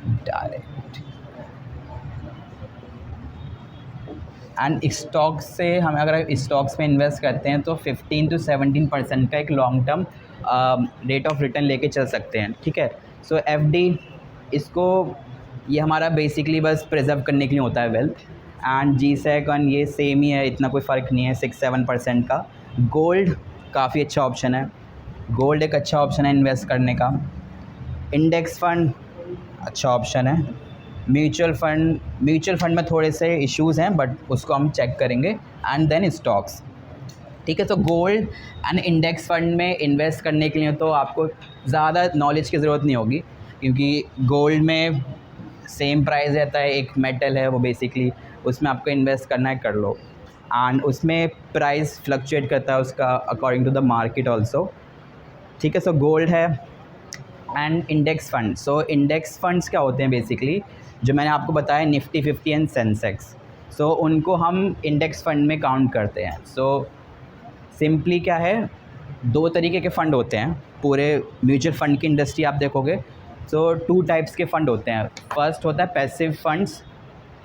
डायरेक्ट एंड स्टॉक्स से हमें अगर स्टॉक्स में इन्वेस्ट करते हैं तो 15 to 17% का एक long term rate of return लेके चल सकते हैं। ठीक है, सो FD इसको ये हमारा बेसिकली बस प्रिजर्व करने के लिए होता है वेल्थ। एंड GSEC और ये सेम ही है, इतना कोई फ़र्क नहीं है, 6-7% का। गोल्ड काफ़ी अच्छा ऑप्शन है, गोल्ड एक अच्छा ऑप्शन है इन्वेस्ट करने का। इंडेक्स फ़ंड अच्छा ऑप्शन है। म्यूचुअल फ़ंड में थोड़े से इश्यूज़ हैं बट उसको हम चेक करेंगे। And then stocks. ठीक है, तो गोल्ड एंड इंडेक्स फ़ंड में इन्वेस्ट करने के लिए तो आपको ज़्यादा नॉलेज की ज़रूरत नहीं होगी, क्योंकि गोल्ड में सेम प्राइस रहता है, एक मेटल है वो बेसिकली, उसमें आपको इन्वेस्ट करना है कर लो। एंड उसमें प्राइस फ्लक्चुएट करता है उसका according to the market also. ठीक है, सो गोल्ड है and index fund. So index funds क्या होते हैं बेसिकली, जो मैंने आपको बताया निफ्टी 50 एंड सेंसेक्स, सो उनको हम इंडेक्स फ़ंड में काउंट करते हैं। सो सिंपली क्या है, दो तरीके के फ़ंड होते हैं पूरे म्यूचुअल फ़ंड की इंडस्ट्री आप देखोगे। सो टू टाइप्स के फ़ंड होते हैं। फर्स्ट होता है पैसिव फ़ंड्स,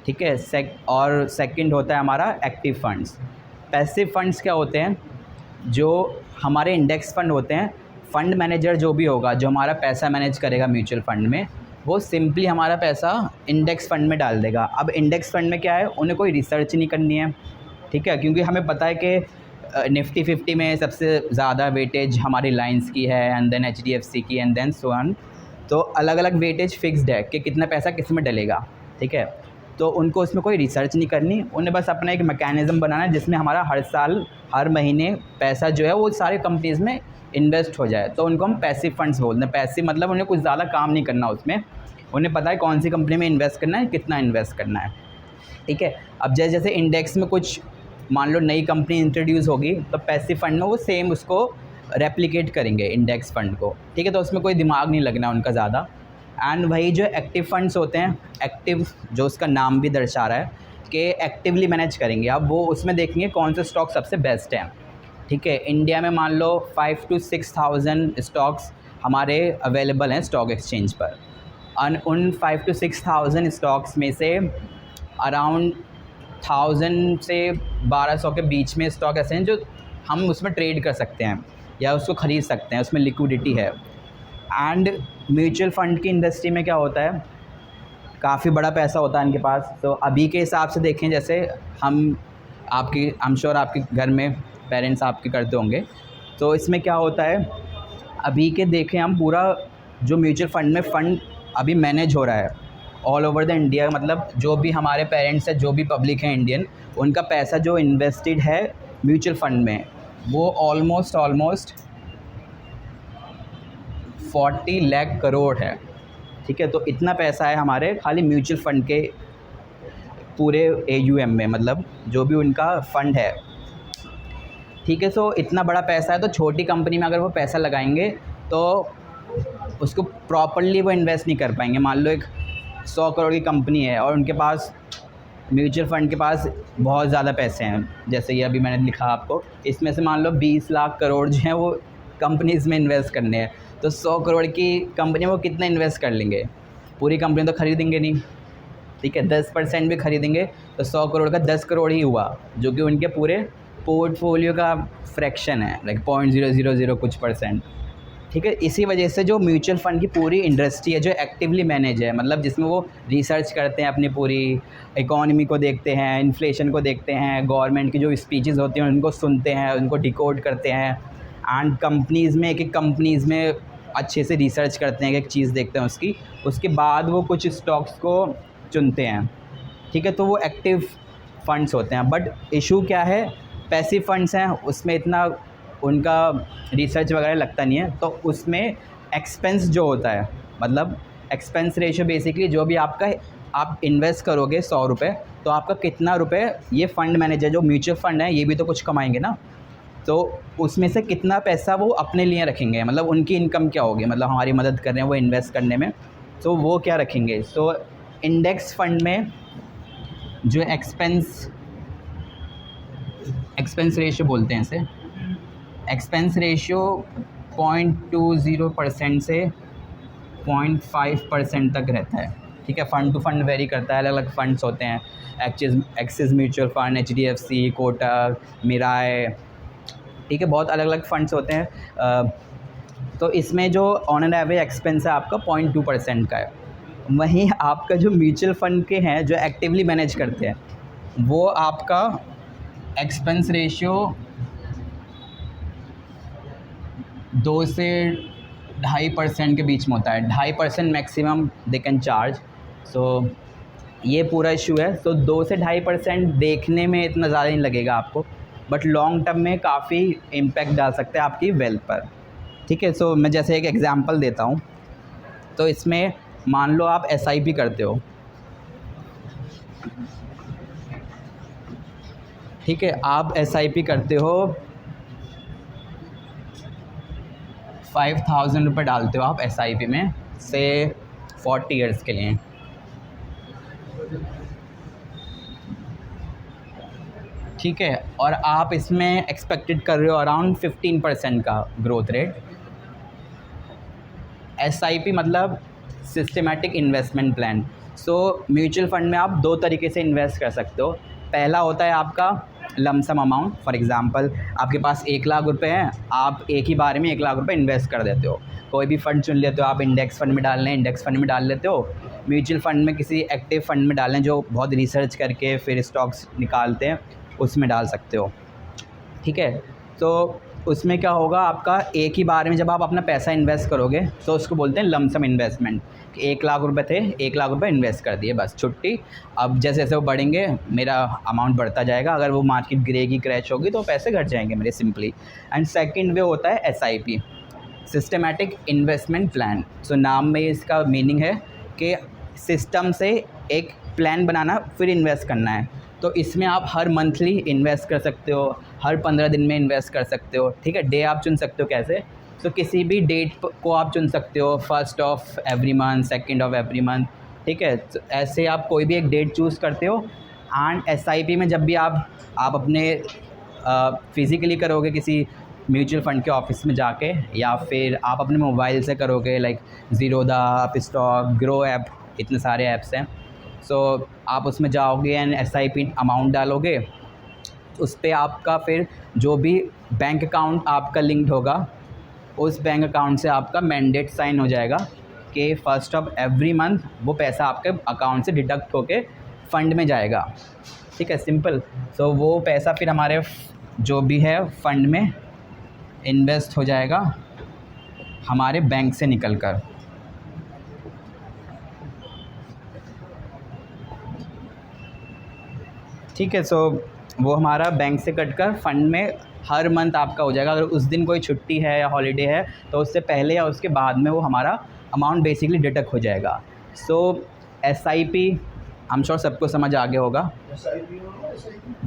ठीक है, और सेकंड होता है हमारा एक्टिव फ़ंड्स। पैसिव फ़ंड्स क्या होते हैं, जो हमारे इंडेक्स फ़ंड होते हैं, फ़ंड मैनेजर जो भी होगा जो हमारा पैसा मैनेज करेगा म्यूचुअल फ़ंड में, वो सिंपली हमारा पैसा इंडेक्स फ़ंड में डाल देगा। अब इंडेक्स फ़ंड में क्या है, उन्हें कोई रिसर्च नहीं करनी है, ठीक है, क्योंकि हमें पता है कि निफ्टी 50 में सबसे ज़्यादा वेटेज हमारी रिलायंस की है एंड देन HDFC की एंड देन सो ऑन। तो अलग अलग वेटेज फिक्स्ड है कि कितना पैसा किस में डलेगा, ठीक है। तो उनको उसमें कोई रिसर्च नहीं करनी, उन्हें बस अपना एक मैकेनिज़्म बनाना है जिसमें हमारा हर साल हर महीने पैसा जो है वो सारे कंपनीज़ में इन्वेस्ट हो जाए। तो उनको हम पैसिव फंड्स बोलते हैं। पैसिव मतलब उन्हें कुछ ज़्यादा काम नहीं करना उसमें, उन्हें पता है कौन सी कंपनी में इन्वेस्ट करना है, कितना इन्वेस्ट करना है, ठीक है। अब जैसे जैसे इंडेक्स में कुछ मान लो नई कंपनी इंट्रोड्यूस होगी तो पैसिव फंड में वो सेम उसको रेप्लिकेट करेंगे इंडेक्स फ़ंड को, ठीक है। तो उसमें कोई दिमाग नहीं लगना उनका ज़्यादा। एंड वही जो एक्टिव फंड्स होते हैं, एक्टिव जो उसका नाम भी दर्शा रहा है कि एक्टिवली मैनेज करेंगे। अब वो उसमें देखेंगे कौन से स्टॉक सबसे बेस्ट हैं, ठीक है। इंडिया में मान लो 5 to 6,000 स्टॉक्स हमारे अवेलेबल हैं स्टॉक एक्सचेंज पर। उन 5 to 6,000 स्टॉक्स में से अराउंड 1000 से 1200 के बीच में स्टॉक ऐसे हैं जो हम उसमें ट्रेड कर सकते हैं या उसको ख़रीद सकते हैं, उसमें लिक्विडिटी है। एंड म्यूचुअल फ़ंड की इंडस्ट्री में क्या होता है, काफ़ी बड़ा पैसा होता है इनके पास। तो अभी के हिसाब से देखें, जैसे आई एम श्योर आपके घर में पेरेंट्स आपके करते होंगे, तो इसमें क्या होता है, अभी के देखें हम पूरा जो म्यूचुअल फ़ंड में फ़ंड अभी मैनेज हो रहा है ऑल ओवर द इंडिया, मतलब जो भी हमारे पेरेंट्स हैं, जो भी पब्लिक है इंडियन, उनका पैसा जो इन्वेस्टेड है म्यूचुअल फ़ंड में वो ऑलमोस्ट 40 लाख करोड़ है, ठीक है। तो इतना पैसा है हमारे खाली म्यूचुअल फ़ंड के पूरे AUM में, मतलब जो भी उनका फ़ंड है, ठीक है। सो इतना बड़ा पैसा है, तो छोटी कंपनी में अगर वो पैसा लगाएंगे तो उसको प्रॉपर्ली वो इन्वेस्ट नहीं कर पाएंगे। मान लो एक 100 करोड़ की कंपनी है और उनके पास म्यूचुअल फ़ंड के पास बहुत ज़्यादा पैसे हैं, जैसे ये अभी मैंने लिखा आपको, इसमें से मान लो 20 लाख करोड़ जो हैं वो कंपनीज़ में इन्वेस्ट करने हैं। तो 100 करोड़ की कंपनी में वो कितना इन्वेस्ट कर लेंगे, पूरी कंपनी तो ख़रीदेंगे नहीं, ठीक है। 10% भी ख़रीदेंगे तो 100 करोड़ का 10 करोड़ ही हुआ, जो कि उनके पूरे पोर्टफोलियो का फ्रैक्शन है, लाइक 0.000 कुछ %, ठीक है। इसी वजह से जो म्यूचुअल फ़ंड की पूरी इंडस्ट्री है जो एक्टिवली मैनेज है, मतलब जिसमें वो रिसर्च करते हैं, अपनी पूरी इकॉनमी को देखते हैं, इन्फ्लेशन को देखते हैं, गवर्नमेंट की जो स्पीचेस होती हैं उनको सुनते हैं, उनको डिकोड करते हैं, एंड कंपनीज़ में एक कंपनीज़ में अच्छे से रिसर्च करते हैं, एक चीज़ देखते हैं उसके बाद वो कुछ स्टॉक्स को चुनते हैं, ठीक है। तो वो एक्टिव फंड्स होते हैं। बट इशू क्या है, पैसिव फंड्स हैं, उसमें इतना उनका रिसर्च वगैरह लगता नहीं है, तो उसमें एक्सपेंस जो होता है, मतलब एक्सपेंस रेशियो बेसिकली जो भी आप इन्वेस्ट करोगे 100 रुपये, तो आपका कितना रुपए ये फ़ंड मैनेजर जो म्यूचुअल फ़ंड है ये भी तो कुछ कमाएंगे ना, तो उसमें से कितना पैसा वो अपने लिए रखेंगे, मतलब उनकी इनकम क्या होगी, मतलब हमारी मदद कर रहे हैं वो इन्वेस्ट करने में, तो वो क्या रखेंगे। सो इंडेक्स फ़ंड में जो एक्सपेंस रेशियो बोलते हैं इसे, एक्सपेंस रेशियो 0.20% से 0.5% तक रहता है, ठीक है। फ़ंड टू फंड वेरी करता है, अलग अलग फ़ंड्स होते हैं, Axis mutual fund, HDFC, Kotak, Mirae, ठीक है, बहुत अलग अलग फ़ंड्स होते हैं। तो इसमें जो ऑन एन एवरेज एक्सपेंस है आपका 0.2% का है। वहीं आपका जो म्यूचुअल फ़ंड के हैं जो एक्टिवली मैनेज करते हैं, वो आपका एक्सपेंस रेशियो 2 से 2.5% के बीच में होता है, 2.5% मैक्सिमम दे कैन चार्ज। सो ये पूरा इशू है। सो 2 से 2.5% देखने में इतना ज़्यादा नहीं लगेगा आपको, बट लॉन्ग टर्म में काफ़ी इम्पैक्ट डाल सकते हैं आपकी वेल्थ पर। ठीक है, सो मैं जैसे एक एग्जांपल देता हूँ। तो इसमें मान लो आप SIP करते हो, ठीक है, आप SIP करते हो, 5,000 रुपये डालते हो आप SIP में से 40 ईयर्स के लिए। ठीक है, और आप इसमें एक्सपेक्टेड कर रहे हो अराउंड 15% का ग्रोथ रेट। SIP मतलब systematic investment plan. So mutual fund में आप 2 तरीके से इन्वेस्ट कर सकते हो। पहला होता है आपका लमसम अमाउंट। फॉर एग्जांपल आपके पास 1 लाख रुपए हैं, आप एक ही बार में 1 लाख रुपए इन्वेस्ट कर देते हो। कोई भी फ़ंड चुन लेते हो, आप इंडेक्स फ़ंड में डाल लें, इंडेक्स फ़ंड में डाल लेते हो, म्यूचुअल फ़ंड में किसी एक्टिव फ़ंड में डालें जो बहुत रिसर्च करके फिर स्टॉक्स निकालते हैं, उसमें डाल सकते हो। ठीक है, तो उसमें क्या होगा, आपका एक ही बार में जब आप अपना पैसा इन्वेस्ट करोगे तो उसको बोलते हैं लमसम इन्वेस्टमेंट। 1 लाख रुपए थे, 1 लाख रुपए इन्वेस्ट कर दिए, बस छुट्टी। अब जैसे जैसे वो बढ़ेंगे मेरा अमाउंट बढ़ता जाएगा। अगर वो मार्केट गिरेगी, क्रैश होगी, तो पैसे घट जाएंगे मेरे, सिंपली। एंड सेकंड वे होता है SIP, सिस्टमेटिक इन्वेस्टमेंट प्लान। सो नाम में इसका मीनिंग है कि सिस्टम से एक प्लान बनाना, फिर इन्वेस्ट करना है। तो इसमें आप हर मंथली इन्वेस्ट कर सकते हो, हर 15 दिन में इन्वेस्ट कर सकते हो। ठीक है, डे आप चुन सकते हो कैसे, तो किसी भी डेट को आप चुन सकते हो, 1st of every month, 2nd of every month. ठीक है, तो ऐसे आप कोई भी एक डेट चूज़ करते हो। एंड SIP में जब भी आप अपने फिज़िकली करोगे किसी म्यूचुअल फ़ंड के ऑफिस में जाके, या फिर आप अपने मोबाइल से करोगे, like Zerodha, Upstox, grow app, इतने सारे ऐप्स हैं। सो आप उसमें जाओगे एंड SIP अमाउंट डालोगे, उस पर आपका फिर जो भी बैंक अकाउंट आपका लिंक्ड होगा, उस बैंक अकाउंट से आपका मैंडेट साइन हो जाएगा कि 1st ऑफ एवरी मंथ वो पैसा आपके अकाउंट से डिडक्ट होके फ़ंड में जाएगा। ठीक है, सिंपल। सो वो पैसा फिर हमारे जो भी है फ़ंड में इन्वेस्ट हो जाएगा हमारे बैंक से निकल कर। ठीक है, सो वो हमारा बैंक से कटकर फ़ंड में हर मंथ आपका हो जाएगा। अगर उस दिन कोई छुट्टी है या हॉलीडे है तो उससे पहले या उसके बाद में वो हमारा अमाउंट बेसिकली डिडक्ट हो जाएगा। सो SIP आई एम श्योर सबको समझ आ गया होगा,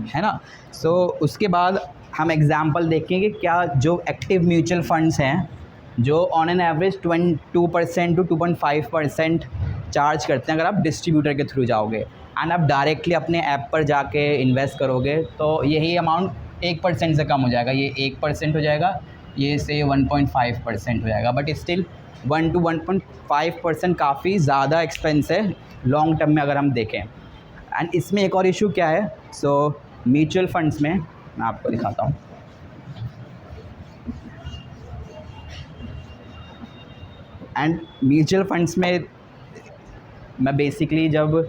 है ना। सो उसके बाद हम एग्जांपल देखेंगे क्या जो एक्टिव म्यूचुअल फंड्स हैं जो on an average 2% to 2.5% charge करते हैं अगर आप डिस्ट्रीब्यूटर के थ्रू जाओगे, एंड आप डायरेक्टली अपने ऐप पर जाके इन्वेस्ट करोगे तो यही अमाउंट 1% से कम हो जाएगा। ये 1% हो जाएगा, ये से 1.5% हो जाएगा, बट स्टिल 1 to 1.5% काफ़ी ज़्यादा एक्सपेंस है लॉन्ग टर्म में अगर हम देखें। एंड इसमें एक और इशू क्या है, सो म्यूचुअल फंड्स में मैं आपको दिखाता हूँ। एंड म्यूचुअल फंड्स में मैं बेसिकली जब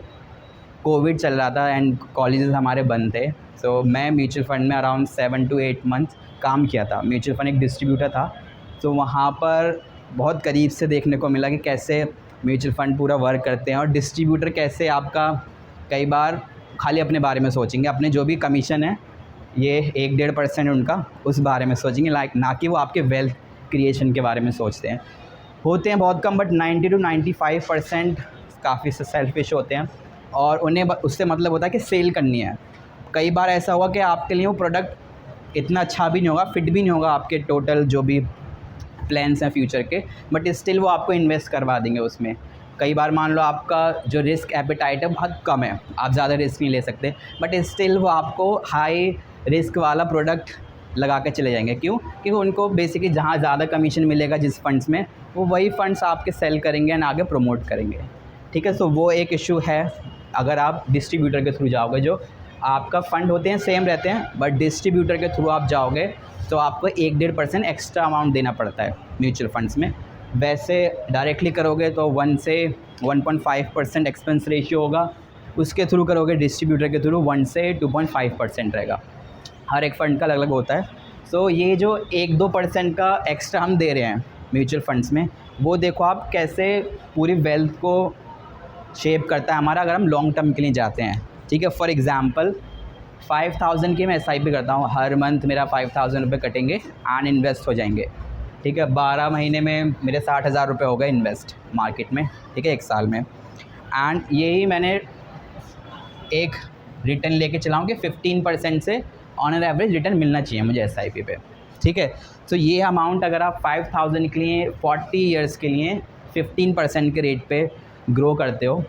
कोविड चल रहा था एंड कॉलेजेस हमारे बंद थे, सो मैं म्यूचुअल फ़ंड में अराउंड 7 to 8 मंथ काम किया था। म्यूचुअल फ़ंड एक डिस्ट्रीब्यूटर था, तो वहाँ पर बहुत करीब से देखने को मिला कि कैसे म्यूचुअल फ़ंड पूरा वर्क करते हैं और डिस्ट्रीब्यूटर कैसे आपका कई बार खाली अपने बारे में सोचेंगे, अपने जो भी कमीशन है ये 1-1.5% उनका उस बारे में सोचेंगे, लाइक ना कि वो आपके वेल्थ क्रिएशन के बारे में सोचते हैं। होते हैं बहुत कम, बट 90 to 95% काफ़ी सेल्फिश होते हैं और उन्हें उससे मतलब होता है कि सेल करनी है। कई बार ऐसा हुआ कि आपके लिए वो प्रोडक्ट इतना अच्छा भी नहीं होगा, फिट भी नहीं होगा आपके टोटल जो भी प्लान्स हैं फ्यूचर के, बट स्टिल वो आपको इन्वेस्ट करवा देंगे उसमें। कई बार मान लो आपका जो रिस्क एपेटाइट है बहुत कम है, आप ज़्यादा रिस्क नहीं ले सकते, बट स्टिल वो आपको हाई रिस्क वाला प्रोडक्ट लगा के चले जाएंगे। क्यों? क्योंकि उनको बेसिकली जहाँ ज़्यादा कमीशन मिलेगा जिस फंड्स में, वो वही फंड्स आपके सेल करेंगे एंड आगे प्रमोट करेंगे। ठीक है, सो वो एक इशू है अगर आप डिस्ट्रीब्यूटर के थ्रू जाओगे। जो आपका फ़ंड होते हैं सेम रहते हैं, बट डिस्ट्रीब्यूटर के थ्रू आप जाओगे तो आपको 1-1.5% एक्स्ट्रा अमाउंट देना पड़ता है म्यूचुअल फंड्स में। वैसे डायरेक्टली करोगे तो 1 से 1.5% एक्सपेंस रेशियो होगा, उसके थ्रू करोगे डिस्ट्रीब्यूटर के थ्रू 1 से 2.5% रहेगा। हर एक फ़ंड का अलग अलग होता है। सो ये जो 1-2% का एक्स्ट्रा हम दे रहे हैं म्यूचुअल फंड्स में, वो देखो आप कैसे पूरी वेल्थ को शेप करता है हमारा, अगर हम लॉन्ग टर्म के लिए जाते हैं। ठीक है, फॉर एग्ज़ाम्पल 5000 की मैं SIP करता हूँ, हर मंथ मेरा 5000 रुपये कटेंगे एंड इन्वेस्ट हो जाएंगे। ठीक है, 12 महीने में मेरे 60,000 रुपये हो गए इन्वेस्ट मार्केट में। ठीक है, 1 साल में। एंड यही मैंने एक रिटर्न लेके चला हूँ कि 15% से ऑन एन एवरेज रिटर्न मिलना चाहिए मुझे SIP पे। ठीक है, तो ये अमाउंट अगर आप 5000 के लिए 40 ईयर्स के लिए 15% के रेट पे ग्रो करते हो,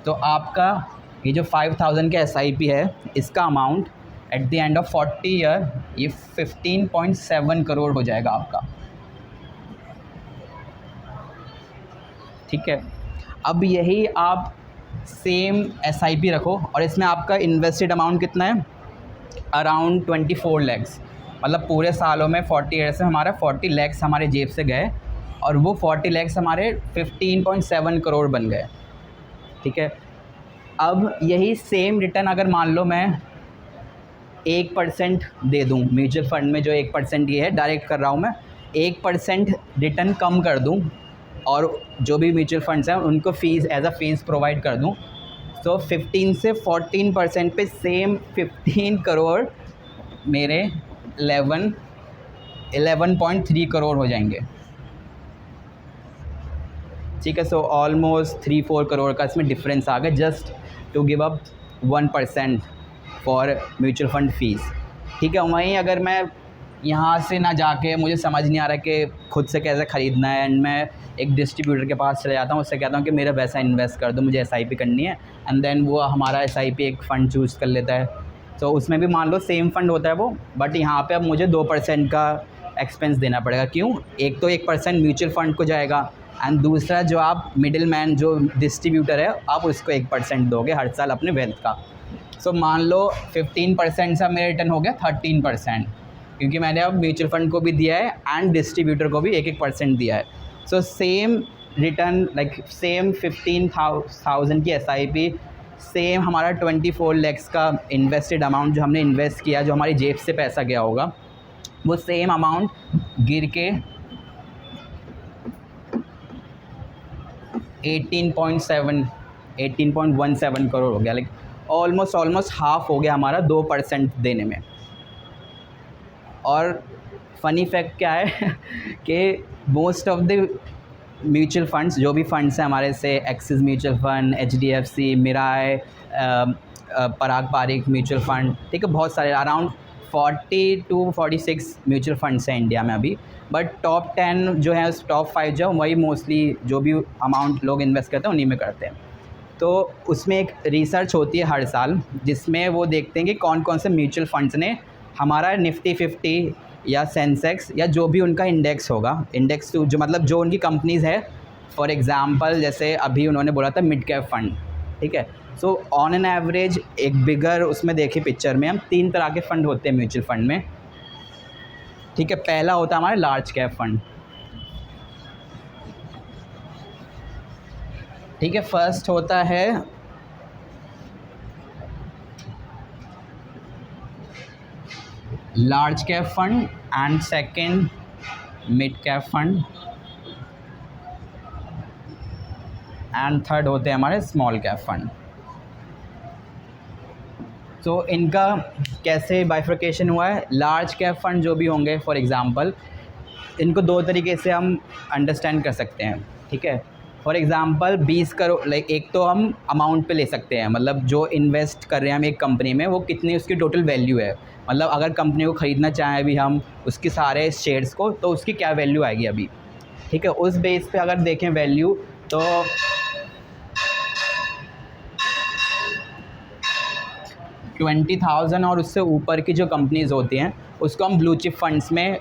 तो आपका ये जो 5000 के SIP है, इसका amount at the end of 40 year ये 15.7 करोड़ हो जाएगा आपका। ठीक है, अब यही आप सेम SIP रखो और इसमें आपका इन्वेस्टेड अमाउंट कितना है, अराउंड 24 लैक्स। मतलब पूरे सालों में 40 ईयर्स से हमारा 40 लैक्स हमारे जेब से गए और वो 40 लैक्स हमारे 15.7 करोड़ बन गए। ठीक है, अब यही सेम रिटर्न अगर मान लो मैं 1% दे दूं म्यूचुअल फंड में, जो 1% ये है डायरेक्ट कर रहा हूं मैं, 1% रिटर्न कम कर दूं और जो भी म्यूचुअल फंड्स हैं उनको fees as a fees provide कर दूं, तो 15 से 14% पे सेम 15 करोड़ मेरे 11.3 करोड़ हो जाएंगे। ठीक है, सो ऑलमोस्ट 3-4 करोड़ का इसमें डिफरेंस आ गया just to give up 1% for mutual fund fees. ठीक है, वहीं अगर मैं यहाँ से ना जाके मुझे समझ नहीं आ रहा कि खुद से कैसे ख़रीदना है एंड मैं एक डिस्ट्रीब्यूटर के पास चले जाता हूँ, उससे कहता हूँ कि मेरा पैसा इन्वेस्ट कर दो, मुझे SIP करनी है, एंड देन वो हमारा SIP एक फ़ंड चूज़ कर लेता है। तो उसमें भी मान लो सेम फ़ंड होता है वो, बट यहाँ पे अब मुझे 2% का एक्सपेंस देना पड़ेगा। क्यों? एक तो 1% म्यूचुअल फ़ंड को जाएगा एंड दूसरा जो आप मिडिल मैन जो डिस्ट्रीब्यूटर है आप उसको 1% दोगे हर साल अपने वेल्थ का। सो मान लो 15% से मेरा रिटर्न हो गया 13%, क्योंकि मैंने अब म्यूचुअल फंड को भी दिया है एंड डिस्ट्रीब्यूटर को भी 1-1% दिया है। So same return like same 15,000 की SIP, सेम हमारा 24 लैक्स का इन्वेस्टेड अमाउंट जो हमने इन्वेस्ट किया, जो हमारी जेब से पैसा गया होगा, वो सेम अमाउंट गिर के 18.17 करोड़ हो गया। लाइक ऑलमोस्ट हाफ हो गया हमारा 2% देने में। और फ़नी फैक्ट क्या है कि most of the mutual funds, जो भी फंड्स हैं हमारे से एक्सिस म्यूचुअल फंड, HDFC, मिराय, पराग पारिक म्यूचुअल फंड, ठीक है, बहुत सारे अराउंड 40 to 46 म्यूचुअल फंड्स हैं इंडिया में अभी। बट टॉप 10 जो है, टॉप 5 जो वही मोस्टली जो भी अमाउंट लोग इन्वेस्ट करते हैं उन्हीं में करते हैं। तो उसमें एक रिसर्च होती है हर साल जिसमें वो देखते हैं कि कौन कौन से म्यूचुअल फंड्स ने हमारा निफ्टी 50 या सेंसेक्स या जो भी उनका इंडेक्स होगा, इंडेक्स जो मतलब जो उनकी कंपनीज़ है, फॉर एग्ज़ाम्पल जैसे अभी उन्होंने बोला था मिड कैप फंड। ठीक है, सो ऑन एन एवरेज एक बिगर उसमें देखे पिक्चर में हम 3 तरह के फ़ंड होते हैं म्यूचुअल फंड में। ठीक है, पहला होता है हमारा लार्ज कैप फंड। ठीक है, फर्स्ट होता है large cap fund and second mid cap fund and third होते हैं हमारे स्मॉल कैप फंड। तो इनका कैसे बाइफर्केशन हुआ है, लार्ज कैप फंड जो भी होंगे फॉर एग्ज़ाम्पल, इनको 2 तरीके से हम अंडरस्टैंड कर सकते हैं। ठीक है, फॉर एग्ज़ाम्पल 20 करोड़, लाइक एक तो हम अमाउंट पे ले सकते हैं, मतलब जो इन्वेस्ट कर रहे हैं हम एक कंपनी में वो कितनी उसकी टोटल वैल्यू है, मतलब अगर कंपनी को ख़रीदना चाहें अभी हम उसके सारे शेयर्स को, तो उसकी क्या वैल्यू आएगी अभी। ठीक है, उस बेस पे अगर देखें वैल्यू तो 20,000 और उससे ऊपर की जो कंपनीज़ होती हैं उसको हम ब्लू चिप फंड्स में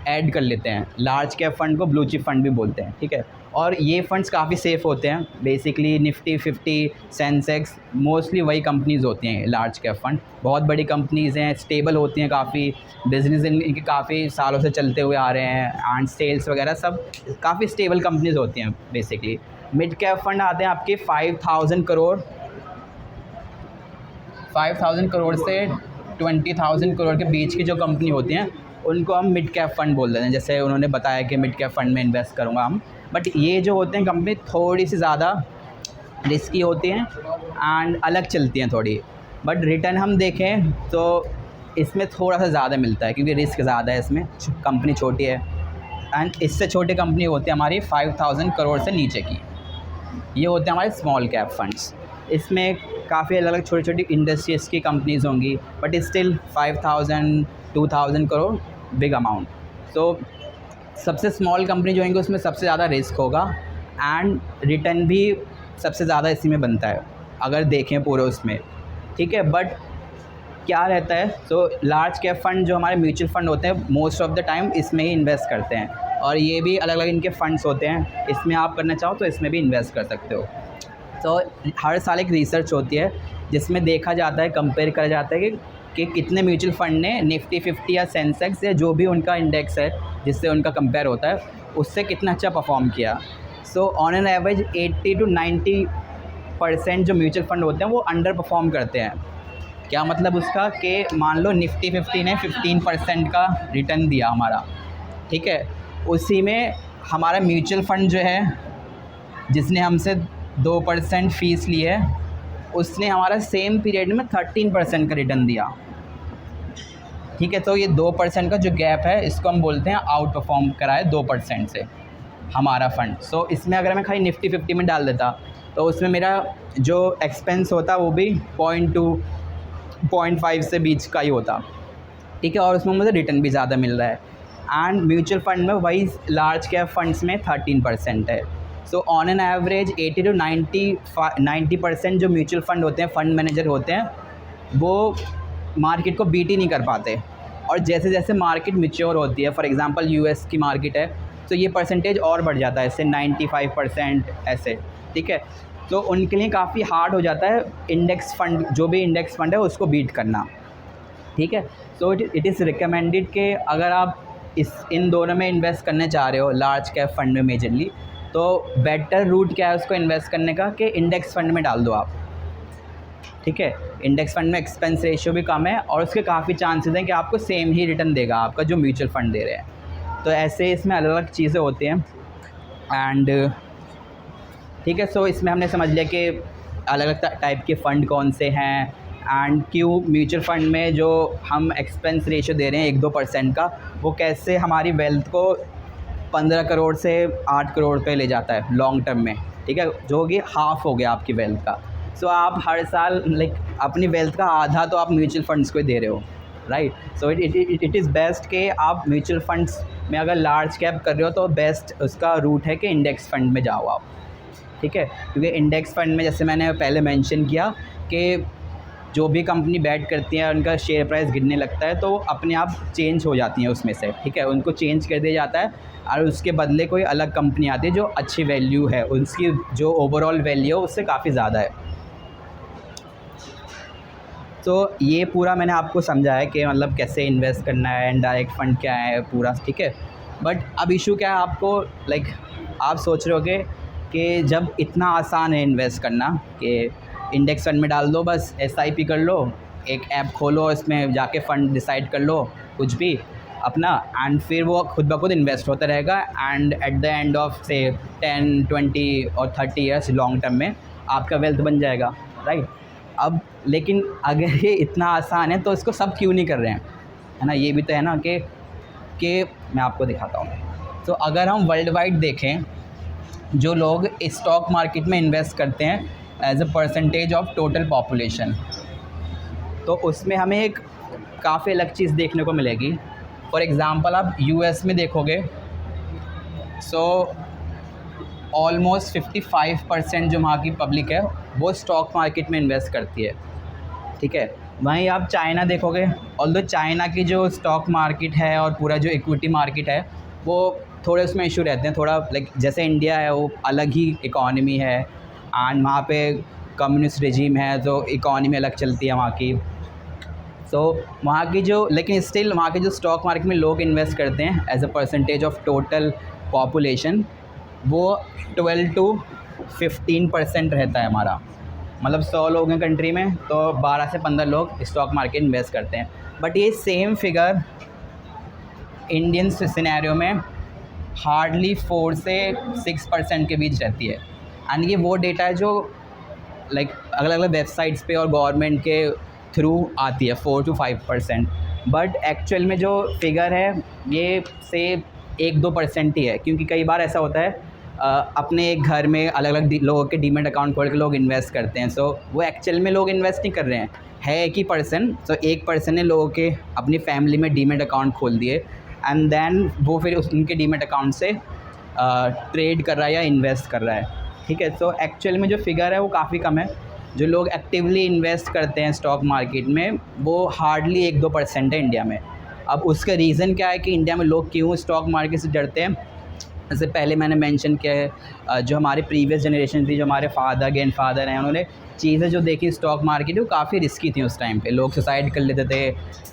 ऐड कर लेते हैं। लार्ज कैप फंड को ब्लू चिप फंड भी बोलते हैं। ठीक है, और ये फंड्स काफ़ी सेफ़ होते हैं। बेसिकली निफ्टी 50, सेंसेक्स, मोस्टली वही कंपनीज़ होती हैं लार्ज कैप फंड। बहुत बड़ी कंपनीज़ हैं, स्टेबल होती हैं, काफ़ी बिजनेस इनके काफ़ी सालों से चलते हुए आ रहे हैं एंड सेल्स वगैरह सब काफ़ी स्टेबल कंपनीज़ होती हैं बेसिकली। मिड कैप फंड आते हैं आपके 5,000 करोड़ से 20,000 करोड़ के बीच की जो कंपनी होती हैं उनको हम मिड कैप फ़ंड बोल देते हैं। जैसे उन्होंने बताया कि मिड कैप फ़ंड में इन्वेस्ट करूँगा हम, बट ये जो होते हैं कंपनी थोड़ी सी ज़्यादा रिस्की होती हैं एंड अलग चलती हैं थोड़ी, बट रिटर्न हम देखें तो इसमें थोड़ा सा ज़्यादा मिलता है क्योंकि रिस्क ज़्यादा है इसमें, कंपनी छोटी है एंड इससे छोटी कंपनी होती है हमारी 5000 करोड़ से नीचे की, ये होते हैं हमारे स्मॉल कैप फंड्स। इसमें काफ़ी अलग अलग छोटी छोटी इंडस्ट्रीज़ की कंपनीज़ होंगी, but still 5000 2000 crore big amount. So सबसे स्मॉल कंपनी जो होंगी उसमें सबसे ज़्यादा रिस्क होगा एंड रिटर्न भी सबसे ज़्यादा इसी में बनता है अगर देखें पूरे उसमें, ठीक है। बट क्या रहता है, तो लार्ज कैप फंड जो हमारे म्यूचुअल फंड होते हैं मोस्ट ऑफ द टाइम इसमें ही इन्वेस्ट करते हैं, और ये भी अलग अलग इनके फंड्स होते हैं, इसमें आप करना चाहो तो इसमें भी इन्वेस्ट कर सकते हो। तो हर साल एक रिसर्च होती है जिसमें देखा जाता है, कंपेयर करा जाता है कि कितने म्यूचुअल फ़ंड ने निफ्टी 50 या सेंसेक्स या जो भी उनका इंडेक्स है जिससे उनका कंपेयर होता है उससे कितना अच्छा परफॉर्म किया। So on an average 80 to 90% जो म्यूचुअल फ़ंड होते हैं वो अंडर परफॉर्म करते हैं। क्या मतलब उसका कि मान लो निफ्टी 50 ने 15% का रिटर्न दिया हमारा, ठीक है, उसी में हमारा म्यूचुअल फ़ंड जो है जिसने हमसे 2% फ़ीस ली है उसने हमारा सेम पीरियड में 13% का रिटर्न दिया, ठीक है। तो ये 2% का जो गैप है इसको हम बोलते हैं आउट परफॉर्म करा है 2% से हमारा फ़ंड। सो इसमें अगर मैं खाली निफ्टी 50 में डाल देता तो उसमें मेरा जो एक्सपेंस होता वो भी 0.2 0.5 से बीच का ही होता, ठीक है, और उसमें मुझे रिटर्न भी ज़्यादा मिल रहा है। एंड म्यूचुअल फ़ंड में वही लार्ज कैप फंड्स में 13% है। So on an average 80 to 90% जो म्यूचुअल फ़ंड होते हैं, फ़ंड मैनेजर होते हैं, वो मार्केट को बीट ही नहीं कर पाते। और जैसे जैसे मार्केट मैच्योर होती है, फॉर एग्जांपल यूएस की मार्केट है तो ये परसेंटेज और बढ़ जाता है, इससे 95% ऐसे, ठीक है। तो उनके लिए काफ़ी हार्ड हो जाता है इंडेक्स फ़ंड, जो भी इंडेक्स फ़ंड है उसको बीट करना, ठीक है। सो इट इज़ रिकमेंडेड कि अगर आप इन दोनों में इन्वेस्ट करने चाह रहे हो, लार्ज कैप फंड में मेजरली, तो बेटर रूट क्या है उसको इन्वेस्ट करने का कि इंडेक्स फ़ंड में डाल दो आप, ठीक है। इंडेक्स फ़ंड में एक्सपेंस रेशियो भी कम है और उसके काफ़ी चांसेस हैं कि आपको सेम ही रिटर्न देगा आपका जो म्यूचुअल फ़ंड दे रहे हैं। तो ऐसे इसमें अलग अलग चीज़ें होती हैं एंड ठीक है। सो इसमें हमने समझ लिया कि अलग अलग टाइप के फ़ंड कौन से हैं एंड क्यों म्यूचुअल फ़ंड में जो हम एक्सपेंस रेशियो दे रहे हैं 1-2% का, वो कैसे हमारी वेल्थ को 15 करोड़ से 8 करोड़ पे ले जाता है लॉन्ग टर्म में, ठीक है, जो कि हाफ़ हो गया आपकी वेल्थ का। सो आप हर साल अपनी वेल्थ का आधा तो आप म्यूचुअल फ़ंड्स को ही दे रहे हो, right. So it is best कि आप म्यूचुअल फ़ंड्स में अगर लार्ज कैप कर रहे हो तो बेस्ट उसका रूट है कि इंडेक्स फ़ंड में जाओ आप, ठीक है। क्योंकि इंडेक्स फ़ंड में जैसे मैंने पहले मेंशन किया कि जो भी कंपनी बैट करती है उनका शेयर प्राइस गिरने लगता है तो अपने आप चेंज हो जाती हैं उसमें से, ठीक है, उनको चेंज कर दिया जाता है और उसके बदले कोई अलग कंपनी आती है जो अच्छी वैल्यू है, उसकी जो ओवरऑल वैल्यू है उससे काफ़ी ज़्यादा है। तो ये पूरा मैंने आपको समझाया कि मतलब कैसे इन्वेस्ट करना है एंड डायरेक्ट फ़ंड क्या है पूरा, ठीक है। बट अब इशू क्या है आपको, आप सोच रहे होगे कि जब इतना आसान है इन्वेस्ट करना कि इंडेक्स फ़ंड में डाल दो, बस SIP कर लो, एक ऐप खोलो, इसमें जाके फ़ंड डिसाइड कर लो कुछ भी अपना एंड फिर वो खुद ब खुद इन्वेस्ट होता रहेगा and at the end of से 10, 20 और 30 ईयर्स लॉन्ग टर्म में आपका वेल्थ बन जाएगा, राइट। अब लेकिन अगर ये इतना आसान है तो इसको सब क्यों नहीं कर रहे हैं, है ना, ये भी तो है ना कि मैं आपको दिखाता हूँ। तो अगर हम वर्ल्ड वाइड देखें जो लोग स्टॉक मार्केट में इन्वेस्ट करते हैं as a percentage of total population, तो उसमें हमें एक काफ़ी अलग चीज़ देखने को मिलेगी। फॉर एग्ज़ाम्पल आप US में देखोगे, सो ऑलमोस्ट 55% जो वहाँ की पब्लिक है वो स्टॉक मार्केट में इन्वेस्ट करती है, ठीक है। वहीं आप चाइना देखोगे, ऑल्दो चाइना की जो स्टॉक मार्केट है और पूरा जो इक्विटी मार्केट है वो थोड़े उसमें इशू रहते हैं, थोड़ा जैसे इंडिया है वो अलग ही इकॉनमी है एंड वहाँ पे कम्युनिस्ट रेजीम है तो इकॉनमी अलग चलती है वहाँ की। सो वहाँ की जो लेकिन स्टिल वहाँ के जो स्टॉक मार्केट में लोग इन्वेस्ट करते हैं as a percentage of total population वो 12 to 15% रहता है हमारा, मतलब 100 लोग हैं कंट्री में तो 12 से 15 लोग स्टॉक मार्केट इन्वेस्ट करते हैं। बट ये सेम फिगर इंडियन सिनेरियो में हार्डली 4 से 6% के बीच रहती है। एंड ये वो डेटा है जो लाइक अलग अलग वेबसाइट्स पे और गवर्नमेंट के थ्रू आती है, 4 to 5%। बट एक्चुअल में जो फिगर है ये से 1-2% ही है, क्योंकि कई बार ऐसा होता है अपने एक घर में अलग अलग लोगों के डीमेट अकाउंट खोल के लोग इन्वेस्ट करते हैं। सो वो एक्चुअल में लोग इन्वेस्ट नहीं कर रहे हैं, है एक ही पर्सन। सो एक पर्सन ने लोगों के अपनी फैमिली में डीमेट अकाउंट खोल दिए एंड देन वो फिर उनके डीमेट अकाउंट से ट्रेड कर रहा है या इन्वेस्ट कर रहा है, ठीक है। सो एक्चुअल में जो फिगर है वो काफ़ी कम है। जो लोग एक्टिवली इन्वेस्ट करते हैं स्टॉक मार्केट में वो हार्डली 1-2% है इंडिया में। अब उसका रीज़न क्या है कि इंडिया में लोग क्यों स्टॉक मार्केट से डरते हैं? जैसे पहले मैंने मेंशन किया है, जो हमारे प्रीवियस जनरेशन थी, जो हमारे फादर ग्रैंड फादर हैं, उन्होंने चीज़ें जो देखी स्टॉक मार्केट वो काफ़ी रिस्की थी उस टाइम पे। लोग सुसाइड कर लेते थे,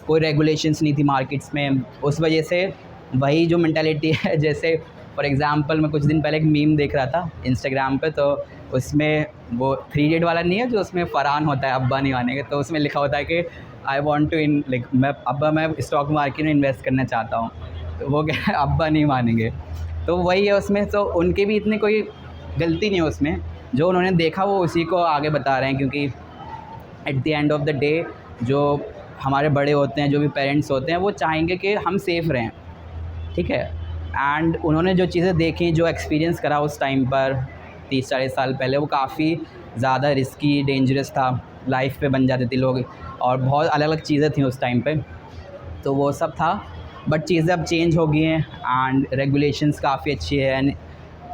कोई रेगुलेशंस नहीं थी मार्केट्स में। उस वजह से वही जो मेंटालिटी है, जैसे फॉर एग्ज़ाम्पल मैं कुछ दिन पहले एक मीम देख रहा था इंस्टाग्राम पे, तो उसमें वो 3 इडियट वाला नहीं है जो उसमें फ़रहान होता है अब्बा नहीं मानेंगे, तो उसमें लिखा होता है कि I want to in like मैं स्टॉक मार्केट में इन्वेस्ट करना चाहता हूँ, तो वो क्या अब्बा नहीं मानेंगे। तो वही है उसमें, तो उनके भी इतनी कोई गलती नहीं है उसमें, जो उन्होंने देखा वो उसी को आगे बता रहे हैं। क्योंकि at the end of the day जो हमारे बड़े होते हैं, जो भी पेरेंट्स होते हैं, वो चाहेंगे कि हम सेफ़ रहें, ठीक है। एंड उन्होंने जो चीज़ें देखी, जो एक्सपीरियंस करा उस टाइम पर 30-40 साल पहले, वो काफ़ी ज़्यादा रिस्की डेंजरस था। लाइफ पे बन जाते थे लोग और बहुत अलग अलग चीज़ें थी उस टाइम पे, तो वो सब था। बट चीज़ें अब चेंज हो गई हैं एंड रेगुलेशंस काफ़ी अच्छी है एंड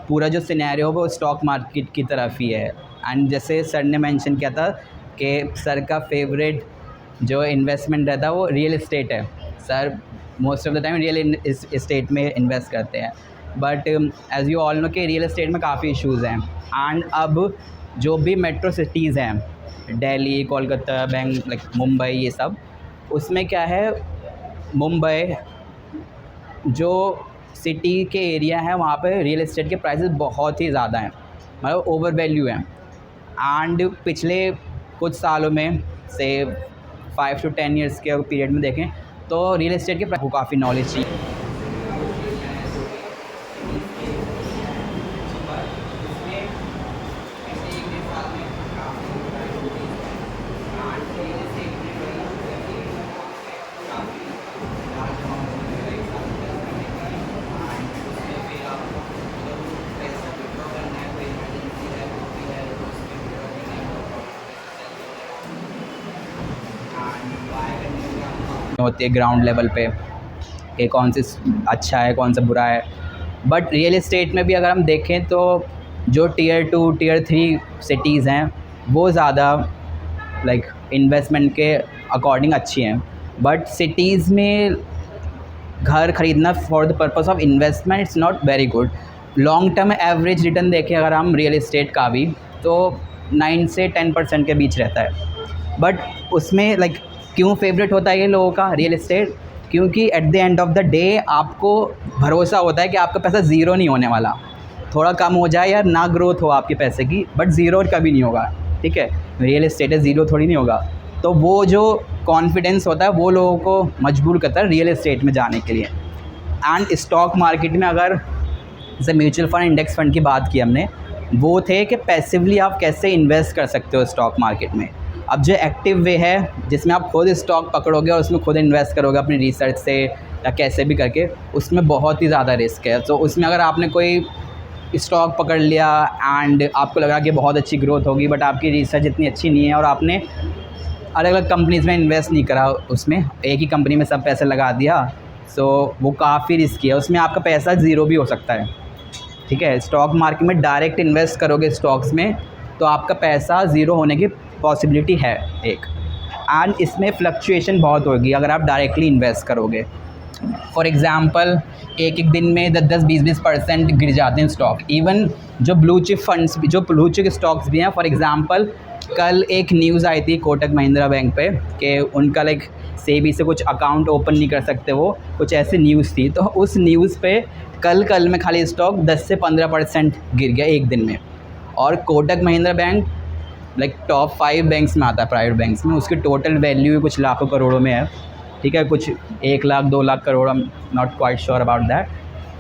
पूरा जो सिनेरियो है वो स्टॉक मार्केट की तरफ ही है। एंड जैसे सर ने मेंशन किया था कि सर का फेवरेट जो इन्वेस्टमेंट रहता है वो रियल इस्टेट है। Sir most of the time real estate में इन्वेस्ट करते हैं। But as you all know कि रियल इस्टेट में काफ़ी इश्यूज़ हैं। एंड अब जो भी मेट्रो सिटीज़ हैं, दिल्ली, कोलकाता, लाइक मुंबई, ये सब, उसमें क्या है, मुंबई जो सिटी के एरिया है वहाँ पे रियल इस्टेट के प्राइसेस बहुत ही ज़्यादा हैं, मतलब ओवर वैल्यू हैं। एंड पिछले कुछ सालों में से 5 to 10 ईयर्स के पीरियड में देखें तो रियल इस्टेट के प्राइस को काफ़ी नॉलेज चाहिए। होती है ग्राउंड लेवल पे कि कौन सा अच्छा है कौन सा बुरा है। बट रियल इस्टेट में भी अगर हम देखें तो जो Tier 2 Tier 3 सिटीज़ हैं वो ज़्यादा लाइक इन्वेस्टमेंट के अकॉर्डिंग अच्छी हैं। बट सिटीज़ में घर ख़रीदना for the purpose of investment it's not very good. Long term average return देखें अगर हम रियल इस्टेट का भी, तो 9 से 10% के बीच रहता है। बट उसमें लाइक क्यों फेवरेट होता है ये लोगों का रियल इस्टेट? क्योंकि at the end of the day आपको भरोसा होता है कि आपका पैसा ज़ीरो नहीं होने वाला। थोड़ा कम हो जाए या ना ग्रोथ हो आपके पैसे की, बट ज़ीरो कभी नहीं होगा, ठीक है। रियल इस्टेट है, ज़ीरो थोड़ी नहीं होगा। तो वो जो कॉन्फिडेंस होता है वो लोगों को मजबूर करता है रियल इस्टेट में जाने के लिए। एंड स्टॉक मार्केट में अगर जैसे म्यूचुअल फंड, इंडेक्स फंड की बात की हमने, वो थे कि पैसिवली आप कैसे इन्वेस्ट कर सकते हो स्टॉक मार्केट में। अब जो एक्टिव वे है जिसमें आप खुद स्टॉक पकड़ोगे और उसमें खुद इन्वेस्ट करोगे अपनी रिसर्च से या कैसे भी करके, उसमें बहुत ही ज़्यादा रिस्क है। तो उसमें अगर आपने कोई स्टॉक पकड़ लिया एंड आपको लगा कि बहुत अच्छी ग्रोथ होगी, बट आपकी रिसर्च इतनी अच्छी नहीं है और आपने अलग अलग कंपनीज़ में इन्वेस्ट नहीं करा, उसमें एक ही कंपनी में सब पैसे लगा दिया, सो वो काफ़ी रिस्की है। उसमें आपका पैसा ज़ीरो भी हो सकता है, ठीक है। स्टॉक मार्केट में डायरेक्ट इन्वेस्ट करोगे स्टॉक्स में तो आपका पैसा ज़ीरो होने की पॉसिबिलिटी है एक। एंड इसमें फ्लक्चुएशन बहुत होगी अगर आप डायरेक्टली इन्वेस्ट करोगे। फॉर एग्ज़ाम्पल एक दिन में 10-20% गिर जाते हैं स्टॉक। इवन जो ब्लू चिप फंड्स भी, जो ब्लू चिप स्टॉक्स भी हैं, फॉर एग्ज़ाम्पल कल एक न्यूज़ आई थी कोटक महिंद्रा बैंक पे कि उनका लाइक सेबी से कुछ अकाउंट ओपन नहीं कर सकते, वो कुछ ऐसी न्यूज़ थी। तो उस न्यूज़ पे कल में खाली स्टॉक 10 से 15% गिर गया एक दिन में। और Kotak Mahindra bank like top 5 banks में आता है प्राइवेट बैंक्स में, उसकी टोटल वैल्यू कुछ लाखों करोड़ों में है। ठीक है, कुछ 1 lakh 2 lakh crore, I am not quite sure about that.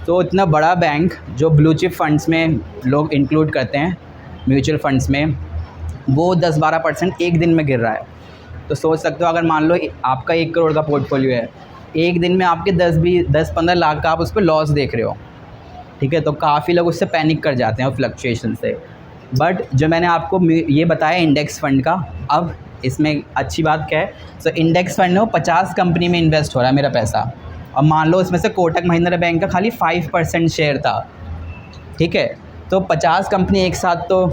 तो इतना बड़ा बैंक जो ब्लू चिप फंड्स में लोग इंक्लूड करते हैं, म्यूचुअल फंड्स में, वो 10-12% एक दिन में गिर रहा है। तो सोच सकते हो, अगर मान लो आपका 1 करोड़ का पोर्टफोलियो है, एक दिन में आपके 10-15 लाख का आप उस पर लॉस देख रहे हो, ठीक है। तो काफ़ी लोग उससे पैनिक कर जाते हैं फ्लक्चुएशन से। बट जो मैंने आपको ये बताया इंडेक्स फ़ंड का, अब इसमें अच्छी बात क्या है, सो इंडेक्स फ़ंड में 50 कंपनी में इन्वेस्ट हो रहा है मेरा पैसा, और मान लो इसमें से कोटक महिंद्रा बैंक का खाली 5% शेयर था, ठीक है। तो 50 कंपनी एक साथ, तो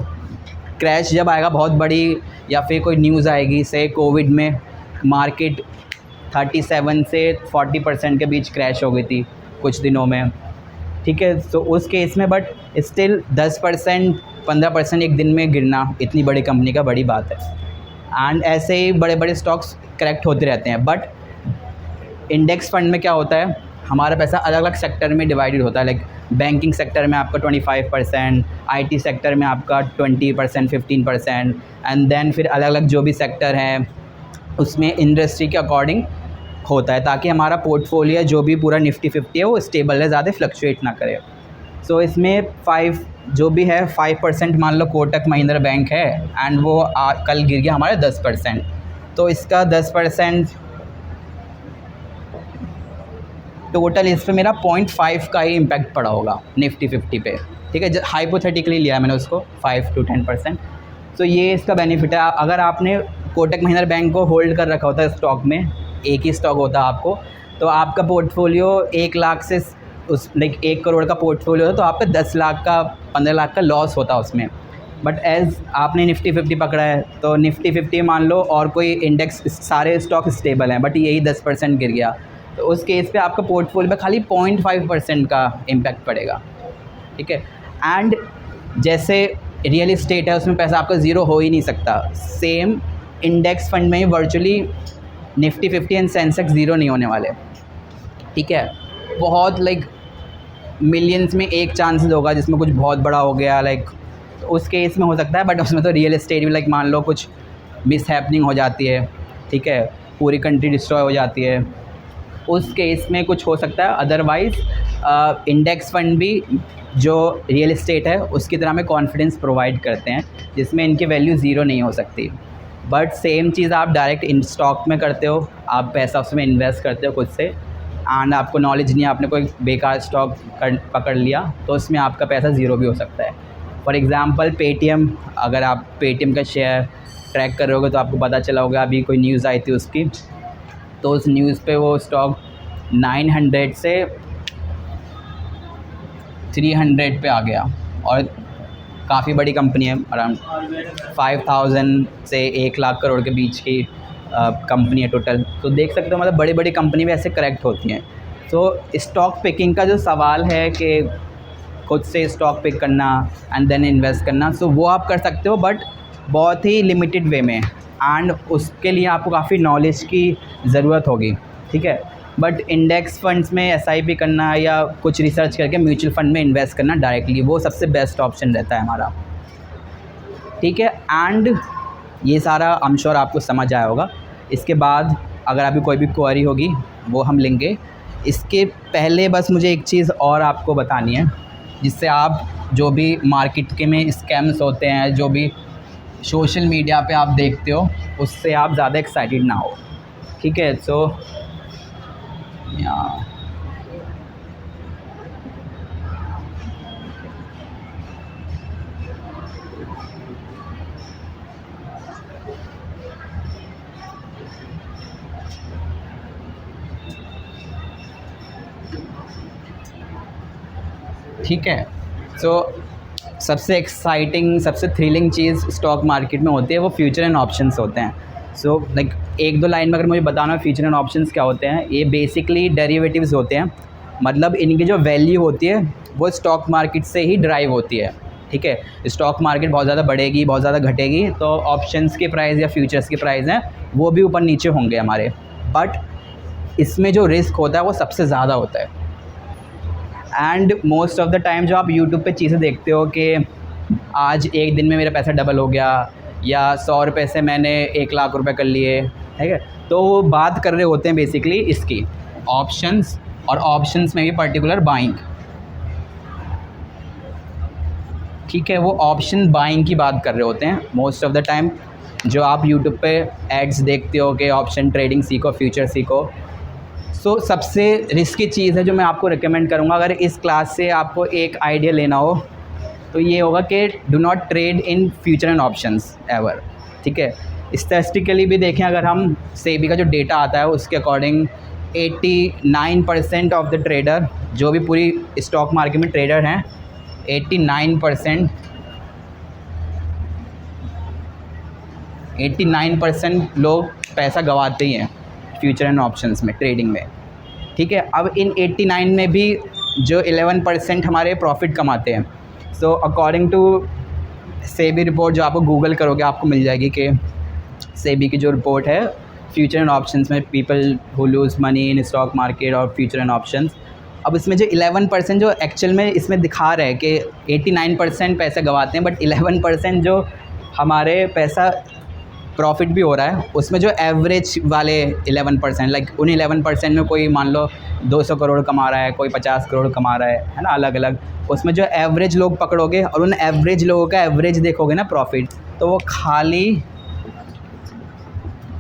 क्रैश जब आएगा बहुत बड़ी, या फिर कोई न्यूज़ आएगी से कोविड में मार्केट 37 से 40% के बीच क्रैश हो गई थी कुछ दिनों में, ठीक है। तो उस केस में बट स्टिल 10% 15% एक दिन में गिरना इतनी बड़ी कंपनी का बड़ी बात है। एंड ऐसे ही बड़े बड़े स्टॉक्स करेक्ट होते रहते हैं। बट इंडेक्स फंड में क्या होता है, हमारा पैसा अलग अलग सेक्टर में डिवाइडेड होता है। लाइक बैंकिंग सेक्टर में आपका 25%, आईटी सेक्टर में आपका 20%, 15%, एंड देन फिर अलग अलग जो भी सेक्टर हैं उसमें इंडस्ट्री के अकॉर्डिंग होता है, ताकि हमारा पोर्टफोलियो जो भी पूरा निफ्टी 50 है वो स्टेबल है, ज़्यादा फ्लक्चुएट ना करे। सो इसमें 5% मान लो कोटक महिंद्रा बैंक है, एंड वो कल गिर गया हमारा 10%, तो इसका 10% टोटल इस पर मेरा 0.5 का ही इम्पैक्ट पड़ा होगा निफ्टी 50 पे, ठीक है। हाइपोथेटिकली लिया है मैंने उसको 5 to 10%। तो ये इसका बेनिफिट है। अगर आपने कोटक महिंद्रा बैंक को होल्ड कर रखा होता है स्टॉक में, एक ही स्टॉक होता आपको, तो आपका पोर्टफोलियो 1 लाख से उस लाइक 1 करोड़ का पोर्टफोलियो होता, तो आपका 10 लाख का 15 लाख का लॉस होता उसमें। बट एज़ आपने निफ्टी 50 पकड़ा है, तो निफ्टी 50 मान लो और कोई इंडेक्स, सारे स्टॉक स्टेबल हैं, बट यही 10% गिर गया, तो उस केस पे आपका पोर्टफोलियो में खाली 0.5% का इम्पैक्ट पड़ेगा, ठीक है। एंड जैसे रियल इस्टेट है, उसमें पैसा आपका ज़ीरो हो ही नहीं सकता। सेम इंडेक्स फंड में ही virtually Nifty 50 and Sensex zero नहीं होने वाले, ठीक है। बहुत लाइक मिलियंस में एक चांसेस होगा जिसमें कुछ बहुत बड़ा हो गया, लाइक तो उस केस में हो सकता है। बट उसमें तो रियल इस्टेट भी लाइक मान लो कुछ मिस हैपनिंग हो जाती है, ठीक है, पूरी कंट्री डिस्ट्रॉय हो जाती है, उस केस में कुछ हो सकता है। अदरवाइज़ इंडेक्स फंड भी जो रियल इस्टेट है उसकी तरह में कॉन्फिडेंस प्रोवाइड करते हैं, जिसमें इनकी वैल्यू ज़ीरो नहीं हो सकती। बट सेम चीज़ आप डायरेक्ट इन स्टॉक में करते हो, आप पैसा उसमें इन्वेस्ट करते हो खुद से, एंड आपको नॉलेज नहीं है, आपने कोई बेकार स्टॉक पकड़ लिया, तो उसमें आपका पैसा ज़ीरो भी हो सकता है। फॉर एग्ज़ाम्पल पेटीएम, अगर आप पेटीएम का शेयर ट्रैक कर रहे होगे तो आपको पता चला होगा, अभी कोई न्यूज़ आई थी उसकी, तो उस न्यूज़ पे वो स्टॉक 900 से 300 पे आ गया, और काफ़ी बड़ी कंपनी है, अराउंड 5000 से 1 लाख करोड़ के बीच की कंपनी है टोटल। तो देख सकते हो, मतलब बड़ी बड़ी कंपनी भी ऐसे करेक्ट होती हैं। तो स्टॉक पिकिंग का जो सवाल है कि खुद से स्टॉक पिक करना एंड देन इन्वेस्ट करना, सो वो आप कर सकते हो, बट बहुत ही लिमिटेड वे में, एंड उसके लिए आपको काफ़ी नॉलेज की ज़रूरत होगी, ठीक है। बट इंडेक्स फंड्स में SIP करना या कुछ रिसर्च करके म्यूचुअल फंड में इन्वेस्ट करना डायरेक्टली, वो सबसे बेस्ट ऑप्शन रहता है हमारा, ठीक है। एंड ये सारा आई एम श्योर आपको समझ आया होगा। इसके बाद अगर आपकी कोई भी क्वेरी होगी वो हम लेंगे। इसके पहले बस मुझे एक चीज़ और आपको बतानी है, जिससे आप जो भी मार्केट के में स्कैम्स होते हैं, जो भी सोशल मीडिया पे आप देखते हो, उससे आप ज़्यादा एक्साइटेड ना हो, ठीक है। सो ठीक है। सो सबसे एक्साइटिंग, सबसे थ्रिलिंग चीज़ स्टॉक मार्केट में होती है वो फ्यूचर एंड ऑप्शंस होते हैं। सो लाइक 1-2 लाइन में अगर मुझे बताना है फ्यूचर एंड ऑप्शंस क्या होते हैं, ये बेसिकली डेरिवेटिव्स होते हैं। मतलब इनकी जो वैल्यू होती है वो स्टॉक मार्केट से ही ड्राइव होती है, ठीक है। स्टॉक मार्केट बहुत ज़्यादा बढ़ेगी, बहुत ज़्यादा घटेगी, तो ऑप्शंस के प्राइस या फ्यूचर्स के प्राइस हैं वो भी ऊपर नीचे होंगे हमारे। बट इसमें जो रिस्क होता है वो सबसे ज़्यादा होता है। And most of the time जो आप यूट्यूब पे चीज़ें देखते हो कि आज एक दिन में मेरा पैसा डबल हो गया, या 100 रुपये से मैंने 1 लाख रुपए कर लिए, ठीक है। तो वो बात कर रहे होते हैं बेसिकली इसकी ऑप्शंस, और ऑप्शंस में भी पर्टिकुलर बाइंग, ठीक है। वो ऑप्शन बाइंग की बात कर रहे होते हैं मोस्ट ऑफ द टाइम। जो आप यूट्यूब पे एड्स देखते हो कि ऑप्शन ट्रेडिंग सीखो, फ्यूचर सीखो, सो सबसे रिस्की चीज़ है जो मैं आपको रिकमेंड करूँगा अगर इस क्लास से आपको एक आइडिया लेना हो, तो ये होगा कि do not trade in future and options ever, ठीक है। स्टैटिस्टिकली भी देखें अगर हम, सेबी का जो डेटा आता है उसके अकॉर्डिंग 89% ऑफ द ट्रेडर, जो भी पूरी स्टॉक मार्केट में ट्रेडर हैं, 89% लोग पैसा गंवाते ही हैं फ्यूचर एंड ऑप्शंस में, ट्रेडिंग में, ठीक है। अब इन 89 में भी जो 11% हमारे प्रॉफिट कमाते हैं। So according to SEBI report, जो आपको गूगल करोगे आपको मिल जाएगी कि सेबी की जो रिपोर्ट है फ्यूचर एंड ऑप्शंस में, people who lose money in stock market और फ्यूचर एंड ऑप्शंस। अब इसमें जो 11% जो एक्चुअल में इसमें दिखा रहा है कि 89% पैसे गंवाते हैं, बट 11% जो हमारे पैसा प्रॉफिट भी हो रहा है, उसमें जो एवरेज वाले 11%, लाइक उन 11% में कोई मान लो 200 करोड़ कमा रहा है, कोई 50 करोड़ कमा रहा है ना, अलग अलग। उसमें जो एवरेज लोग पकड़ोगे और उन एवरेज लोगों का एवरेज देखोगे ना प्रॉफिट, तो वो खाली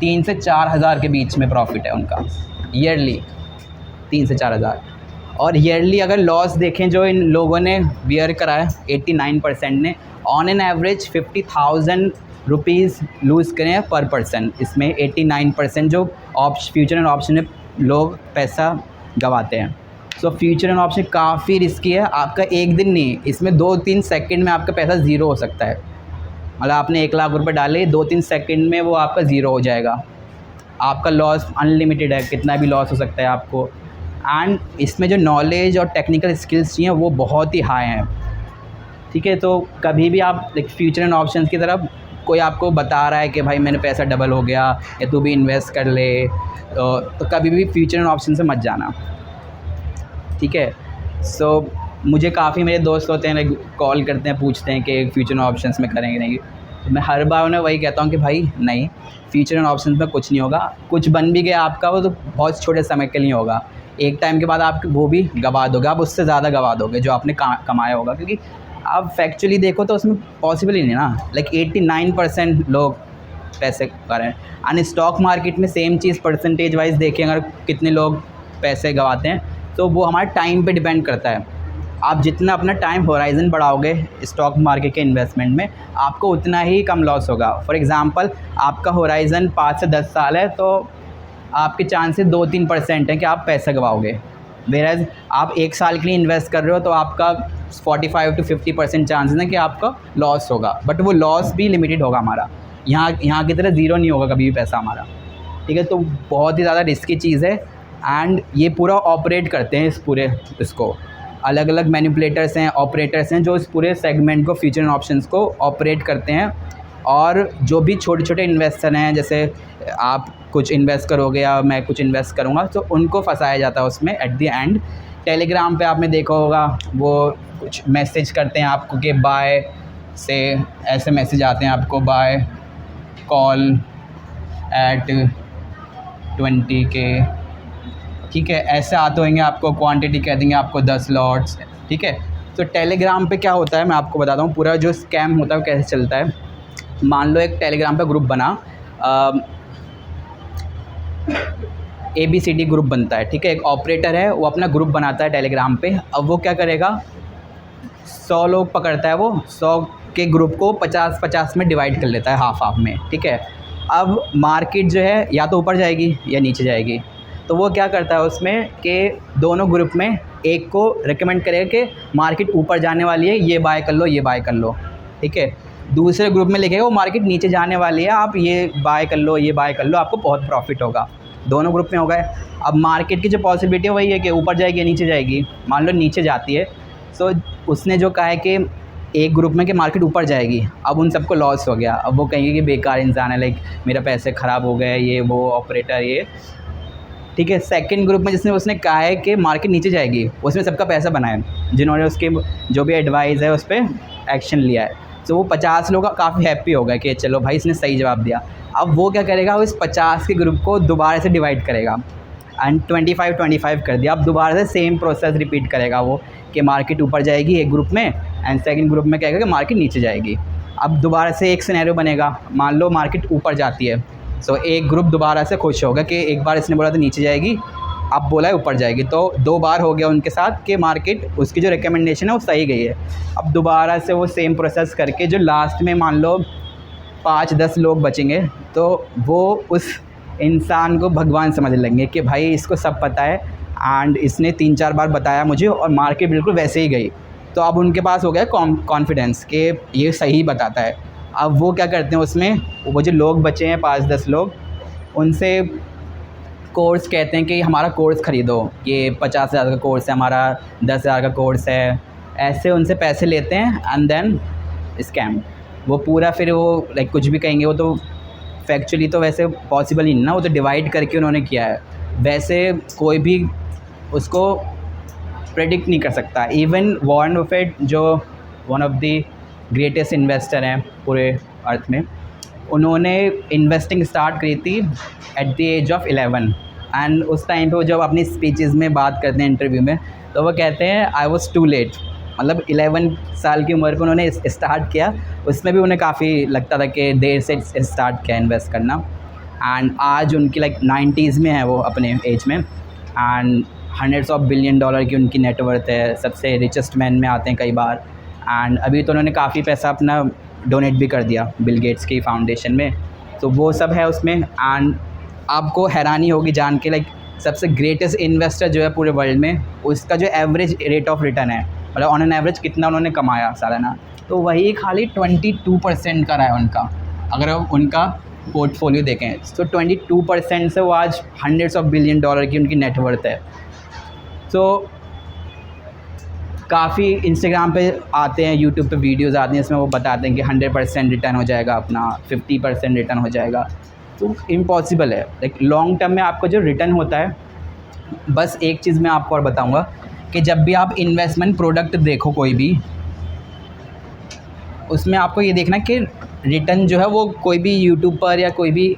3 से 4 हज़ार के बीच में प्रॉफिट है उनका ईयरली, 3 से 4 हज़ार। और ईयरली अगर लॉस देखें जो इन लोगों ने बियर करा है, 89% ने on an average 50,000 rupees lose करें हैं पर पर्सन। इसमें 89% जो फ्यूचर एंड ऑप्शन में लोग पैसा गंवाते हैं। सो फ्यूचर एंड ऑप्शन काफ़ी रिस्की है। आपका एक दिन नहीं, इसमें 2-3 सेकंड में आपका पैसा ज़ीरो हो सकता है। मतलब आपने 1 लाख रुपए डाले, 2-3 सेकंड में वो आपका ज़ीरो हो जाएगा। आपका लॉस अनलिमिटेड है, कितना भी लॉस हो सकता है आपको। एंड इसमें जो नॉलेज और टेक्निकल स्किल्स चाहिए वो बहुत ही हाई हैं, ठीक है। तो कभी भी आप फ्यूचर एंड ऑप्शंस की तरफ कोई आपको बता रहा है कि भाई मैंने पैसा डबल हो गया या तू भी इन्वेस्ट कर ले, तो कभी भी फ्यूचर एंड ऑप्शन से मत जाना, ठीक है। सो मुझे काफ़ी मेरे दोस्त होते हैं, कॉल करते हैं, पूछते हैं कि फ्यूचर एंड ऑप्शंस में करेंगे नहीं, तो मैं हर बार उन्हें वही कहता हूँ कि भाई नहीं, फ्यूचर एंड ऑप्शंस में कुछ नहीं होगा। कुछ बन भी गया आपका वो तो बहुत छोटे समय के लिए होगा, एक टाइम के बाद आप वो भी गंवा दोगे, आप उससे ज़्यादा गंवा दोगे जो आपने कमाया होगा, क्योंकि आप फैक्चुअली देखो तो उसमें पॉसिबल ही नहीं ना। लाइक 89% लोग पैसे कर रहे हैं। एंड स्टॉक मार्केट में सेम चीज़ परसेंटेज वाइज देखें अगर कितने लोग पैसे गंवाते हैं, तो वो हमारे टाइम पे डिपेंड करता है। आप जितना अपना टाइम होराइज़न बढ़ाओगे स्टॉक मार्केट के इन्वेस्टमेंट में, आपको उतना ही कम लॉस होगा। फॉर एग्ज़ाम्पल आपका होराइज़न 5 से 10 साल है, तो आपके चांसेस 2-3% हैं कि आप पैसा गंवाओगे। वेराज आप 1 साल के लिए इन्वेस्ट कर रहे हो तो आपका 45 to 50% चांसेस हैं कि आपका लॉस होगा, बट वो लॉस भी लिमिटेड होगा हमारा। यहाँ की तरह ज़ीरो नहीं होगा कभी भी पैसा हमारा, ठीक है। तो बहुत ही ज़्यादा रिस्की चीज़ है। एंड ये पूरा ऑपरेट करते हैं इस पूरे इसको, अलग अलग मैनिपुलेटर्स हैं, ऑपरेटर्स हैं जो इस पूरे सेगमेंट को, फ्यूचर एंड ऑप्शंस को ऑपरेट करते हैं। और जो भी छोटे छोटे इन्वेस्टर हैं, जैसे आप कुछ इन्वेस्ट करोगे या मैं कुछ इन्वेस्ट करूँगा, तो उनको फंसाया जाता है उसमें एट द एंड। टेलीग्राम पे आपने देखा होगा वो कुछ मैसेज करते हैं आपको कि बाय से, ऐसे मैसेज आते हैं आपको, बाय कॉल एट 20K, ठीक है। ऐसे आते होंगे, आपको क्वांटिटी कह देंगे आपको 10 लॉट्स, ठीक है। तो टेलीग्राम पे क्या होता है मैं आपको बताता हूँ, पूरा जो स्कैम होता है वो कैसे चलता है। मान लो एक टेलीग्राम पे ग्रुप बना, ABCD ग्रुप बनता है, ठीक है। एक ऑपरेटर है वो अपना ग्रुप बनाता है टेलीग्राम पे। अब वो क्या करेगा, 100 लोग पकड़ता है, वो 100 के ग्रुप को 50-50 में डिवाइड कर लेता है, हाफ में, ठीक है। अब मार्केट जो है या तो ऊपर जाएगी या नीचे जाएगी, तो वो क्या करता है उसमें कि दोनों ग्रुप में एक को रिकमेंड करेगा कि मार्केट ऊपर जाने वाली है, ये बाय कर लो, ये बाय कर लो, ठीक है। दूसरे ग्रुप में लिखेगा वो मार्केट नीचे जाने वाली है, आप ये बाय कर लो, ये बाय कर लो, आपको बहुत प्रॉफिट होगा। दोनों ग्रुप में हो गए। अब मार्केट की जो पॉसिबिलिटी है वही है कि ऊपर जाएगी या नीचे जाएगी। मान लो नीचे जाती है, सो उसने जो कहा है कि एक ग्रुप में कि मार्केट ऊपर जाएगी, अब उन सबको लॉस हो गया। अब वो कहेंगे कि बेकार इंसान है, लाइक मेरा पैसे ख़राब हो गए, ये वो ऑपरेटर ये, ठीक है। सेकंड ग्रुप में जिसने उसने कहा है कि मार्केट नीचे जाएगी, उसमें सबका पैसा बना है, जिन्होंने उसके जो भी एडवाइस है उस पर एक्शन लिया है। तो वो 50 लोग काफ़ी हैप्पी हो गए कि चलो भाई इसने सही जवाब दिया। अब वो क्या करेगा, वो इस 50 के ग्रुप को दोबारा से डिवाइड करेगा एंड 25-25 कर दिया। अब दोबारा से सेम प्रोसेस रिपीट करेगा वो कि मार्केट ऊपर जाएगी एक ग्रुप में एंड सेकंड ग्रुप में कहेगा कि मार्केट नीचे जाएगी। अब दोबारा से एक सिनेरियो बनेगा, मान लो मार्केट ऊपर जाती है, सो एक ग्रुप दोबारा से खुश होगा कि एक बार इसने बोला था नीचे जाएगी, अब बोला है ऊपर जाएगी, तो 2 बार हो गया उनके साथ कि मार्केट उसकी जो रिकमेंडेशन है वो सही गई है। अब दोबारा से वो सेम प्रोसेस करके जो लास्ट में मान लो 5-10 लोग बचेंगे, तो वो उस इंसान को भगवान समझ लेंगे कि भाई इसको सब पता है एंड इसने 3-4 बार बताया मुझे और मार्केट बिल्कुल वैसे ही गई। तो अब उनके पास हो गया कॉन्फिडेंस कि ये सही बताता है। अब वो क्या करते हैं उसमें, वो जो लोग बचे हैं 5-10 लोग, उनसे कोर्स कहते हैं कि हमारा कोर्स ख़रीदो, ये 50,000 का कोर्स है हमारा, 10,000 का कोर्स है, ऐसे उनसे पैसे लेते हैं एंड देन स्कैम। वो पूरा फिर वो लाइक कुछ भी कहेंगे, वो तो फैक्चुअली तो वैसे पॉसिबल ही नहीं ना, वो तो डिवाइड करके उन्होंने किया है। वैसे कोई भी उसको प्रेडिक्ट नहीं कर सकता। इवन वॉरेन बफेट जो one of the greatest investor हैं पूरे अर्थ में, उन्होंने इन्वेस्टिंग स्टार्ट करी थी at the age of 11 and उस टाइम पे वो जब अपनी स्पीचेस में बात करते हैं इंटरव्यू में, तो वो कहते हैं आई वॉज टू लेट। मतलब 11 साल की उम्र पर उन्होंने स्टार्ट किया, उसमें भी उन्हें काफ़ी लगता था कि देर से स्टार्ट किया इन्वेस्ट करना एंड आज उनकी लाइक 90s में है वो अपने एज में एंड $100 of billion की उनकी नेटवर्थ है, सबसे रिचेस्ट मैन में आते हैं कई बार। एंड अभी तो उन्होंने काफ़ी पैसा अपना डोनेट भी कर दिया बिल गेट्स की फाउंडेशन में, तो वो सब है उसमें। एंड आपको हैरानी होगी जान के लाइक सबसे ग्रेटेस्ट इन्वेस्टर जो है पूरे वर्ल्ड में, उसका जो एवरेज रेट ऑफ रिटर्न है, मतलब ऑन एन एवरेज कितना उन्होंने कमाया सालाना, तो वही खाली 22% का रहा है उनका। अगर आप उनका पोर्टफोलियो देखें तो 22% से वो आज $100 of billion की उनकी नेटवर्थ है। तो काफ़ी इंस्टाग्राम पे आते हैं, यूट्यूब पे वीडियोस आती हैं, इसमें वो बताते हैं कि 100% रिटर्न हो जाएगा अपना, 50% रिटर्न हो जाएगा। तो इम्पॉसिबल है। लाइक लॉन्ग टर्म में आपका जो रिटर्न होता है, बस एक चीज़ मैं आपको और बताऊंगा कि जब भी आप इन्वेस्टमेंट प्रोडक्ट देखो कोई भी, उसमें आपको ये देखना कि रिटर्न जो है वो कोई भी यूट्यूब पर या कोई भी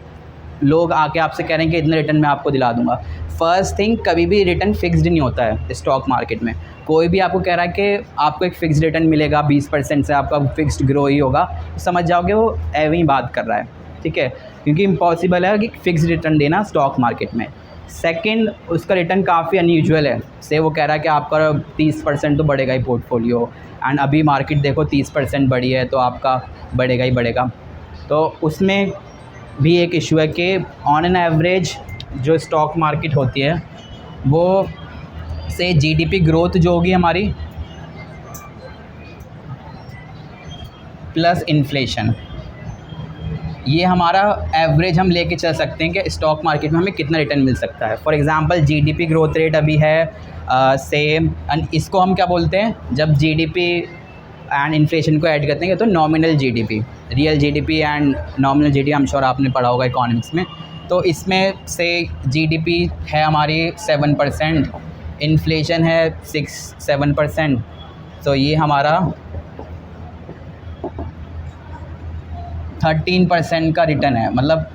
लोग आके आपसे कह रहे हैं कि इतना रिटर्न मैं आपको दिला दूंगा। फर्स्ट थिंग, कभी भी रिटर्न फिक्स्ड नहीं होता है स्टॉक मार्केट में। कोई भी आपको कह रहा है कि आपको एक फ़िक्स्ड रिटर्न मिलेगा 20% से, आपका फिक्स्ड ग्रो ही होगा, तो समझ जाओगे वो एवं ही बात कर रहा है, ठीक है, क्योंकि इम्पॉसिबल है कि फिक्स्ड रिटर्न देना स्टॉक मार्केट में। सेकंड, उसका रिटर्न काफ़ी अनयूजुअल है। से वो कह रहा है कि आपका 30% तो बढ़ेगा ही पोर्टफोलियो, एंड अभी मार्केट देखो 30% बढ़ी है, तो आपका बढ़ेगा ही बढ़ेगा। तो उसमें भी एक इशू है कि ऑन एन एवरेज जो स्टॉक मार्केट होती है वो से जीडीपी ग्रोथ जो होगी हमारी प्लस इन्फ्लेशन, ये हमारा एवरेज हम लेके चल सकते हैं कि स्टॉक मार्केट में हमें कितना रिटर्न मिल सकता है। For example GDP growth rate अभी है सेम, इसको हम क्या बोलते हैं, जब जीडीपी एंड इन्फ्लेशन को ऐड करते हैं तो nominal GDP, real GDP and nominal GDP, I am sure आपने पढ़ा होगा इकोनॉमिक्स में। तो इसमें से जीडीपी है हमारी 7%, इन्फ्लेशन है 6-7%, तो ये हमारा 13% का रिटर्न है। मतलब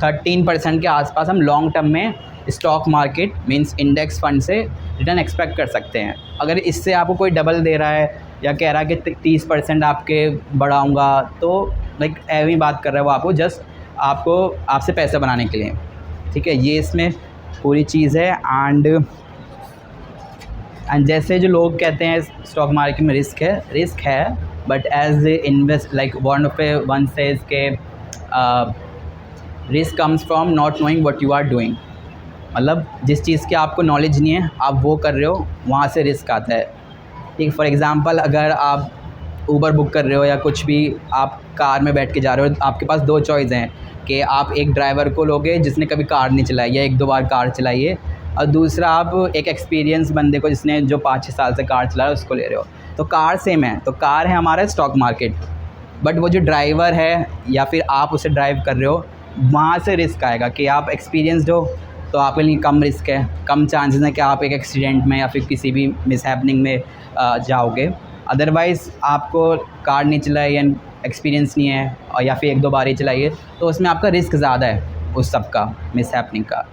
13% के आसपास हम लॉन्ग टर्म में stock market means index fund से रिटर्न एक्सपेक्ट कर सकते हैं। अगर इससे आपको कोई डबल दे रहा है या कह रहा है कि 30% आपके बढ़ाऊंगा, तो लाइक ऐसी बात कर रहा है वो आपको, जस्ट आपको आपसे पैसा बनाने के लिए, ठीक है, ये इसमें पूरी चीज़ है। एंड जैसे जो लोग कहते हैं स्टॉक मार्केट में रिस्क है, but as invest like one says के risk comes from not knowing what you are doing. मतलब जिस चीज़ की आपको नॉलेज नहीं है, आप वो कर रहे हो, वहाँ से रिस्क आता है। ठीक, फॉर एग्ज़ाम्पल अगर आप ऊबर बुक कर रहे हो या कुछ भी, आप कार में बैठ के जा रहे हो, आपके पास 2 चॉइस हैं कि आप एक ड्राइवर को लोगे जिसने कभी कार नहीं चलाई या 1-2 बार कार चलाई है, और दूसरा आप एक एक्सपीरियंस बंदे को जिसने जो 5-6 साल से कार चला रहा है उसको ले रहे हो। तो कार सेम है, तो कार है हमारा स्टॉक मार्केट, बट वो जो ड्राइवर है या फिर आप उसे ड्राइव कर रहे हो, वहाँ से रिस्क आएगा कि आप एक्सपीरियंसड हो तो आपके लिए कम रिस्क है, कम चांसेस है कि आप एक एक्सीडेंट में या फिर किसी भी मिसहैपनिंग में जाओगे। अदरवाइज़ आपको कार नहीं चलाई या एक्सपीरियंस नहीं है और या फिर 1-2 बार ही चलाई है तो उसमें आपका रिस्क ज़्यादा है उस सब का, मिसहैपनिंग का।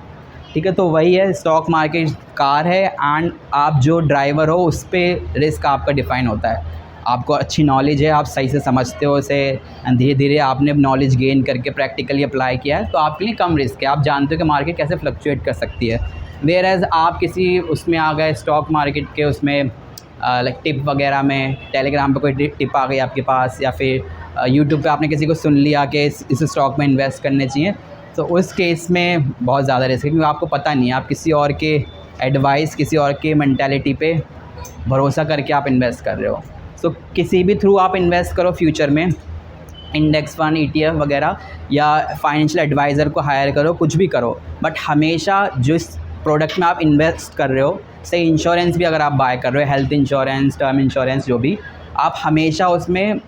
ठीक है, तो वही है, स्टॉक मार्केट कार है एंड आप जो ड्राइवर हो उस पे रिस्क आपका डिफ़ाइन होता है। आपको अच्छी नॉलेज है, आप सही से समझते हो उसे एंड धीरे धीरे आपने नॉलेज गेन करके प्रैक्टिकली अप्लाई किया है तो आपके लिए कम रिस्क है। आप जानते हो कि मार्केट कैसे फ्लक्चुएट कर सकती है। वेयर एज़ आप किसी उसमें आ गए स्टॉक मार्केट के उसमें लाइक टिप वगैरह में, टेलीग्राम पे कोई टिप आ गई आपके पास या फिर यूट्यूब पे आपने किसी को सुन लिया कि इस स्टॉक में इन्वेस्ट करने चाहिए, तो उस केस में बहुत ज़्यादा रिस्क है क्योंकि आपको पता नहीं है, आप किसी और के एडवाइस, किसी और के मेंटालिटी पे भरोसा करके आप इन्वेस्ट कर रहे हो। सो किसी भी थ्रू आप इन्वेस्ट करो फ्यूचर में, इंडेक्स फंड, ETF वगैरह या फाइनेंशियल एडवाइज़र को हायर करो, कुछ भी करो, बट हमेशा जिस प्रोडक्ट में आप इन्वेस्ट कर रहे हो, से इंश्योरेंस भी अगर आप बाय कर रहे हो, हेल्थ इंश्योरेंस, टर्म इंश्योरेंस, जो भी, आप हमेशा उसमें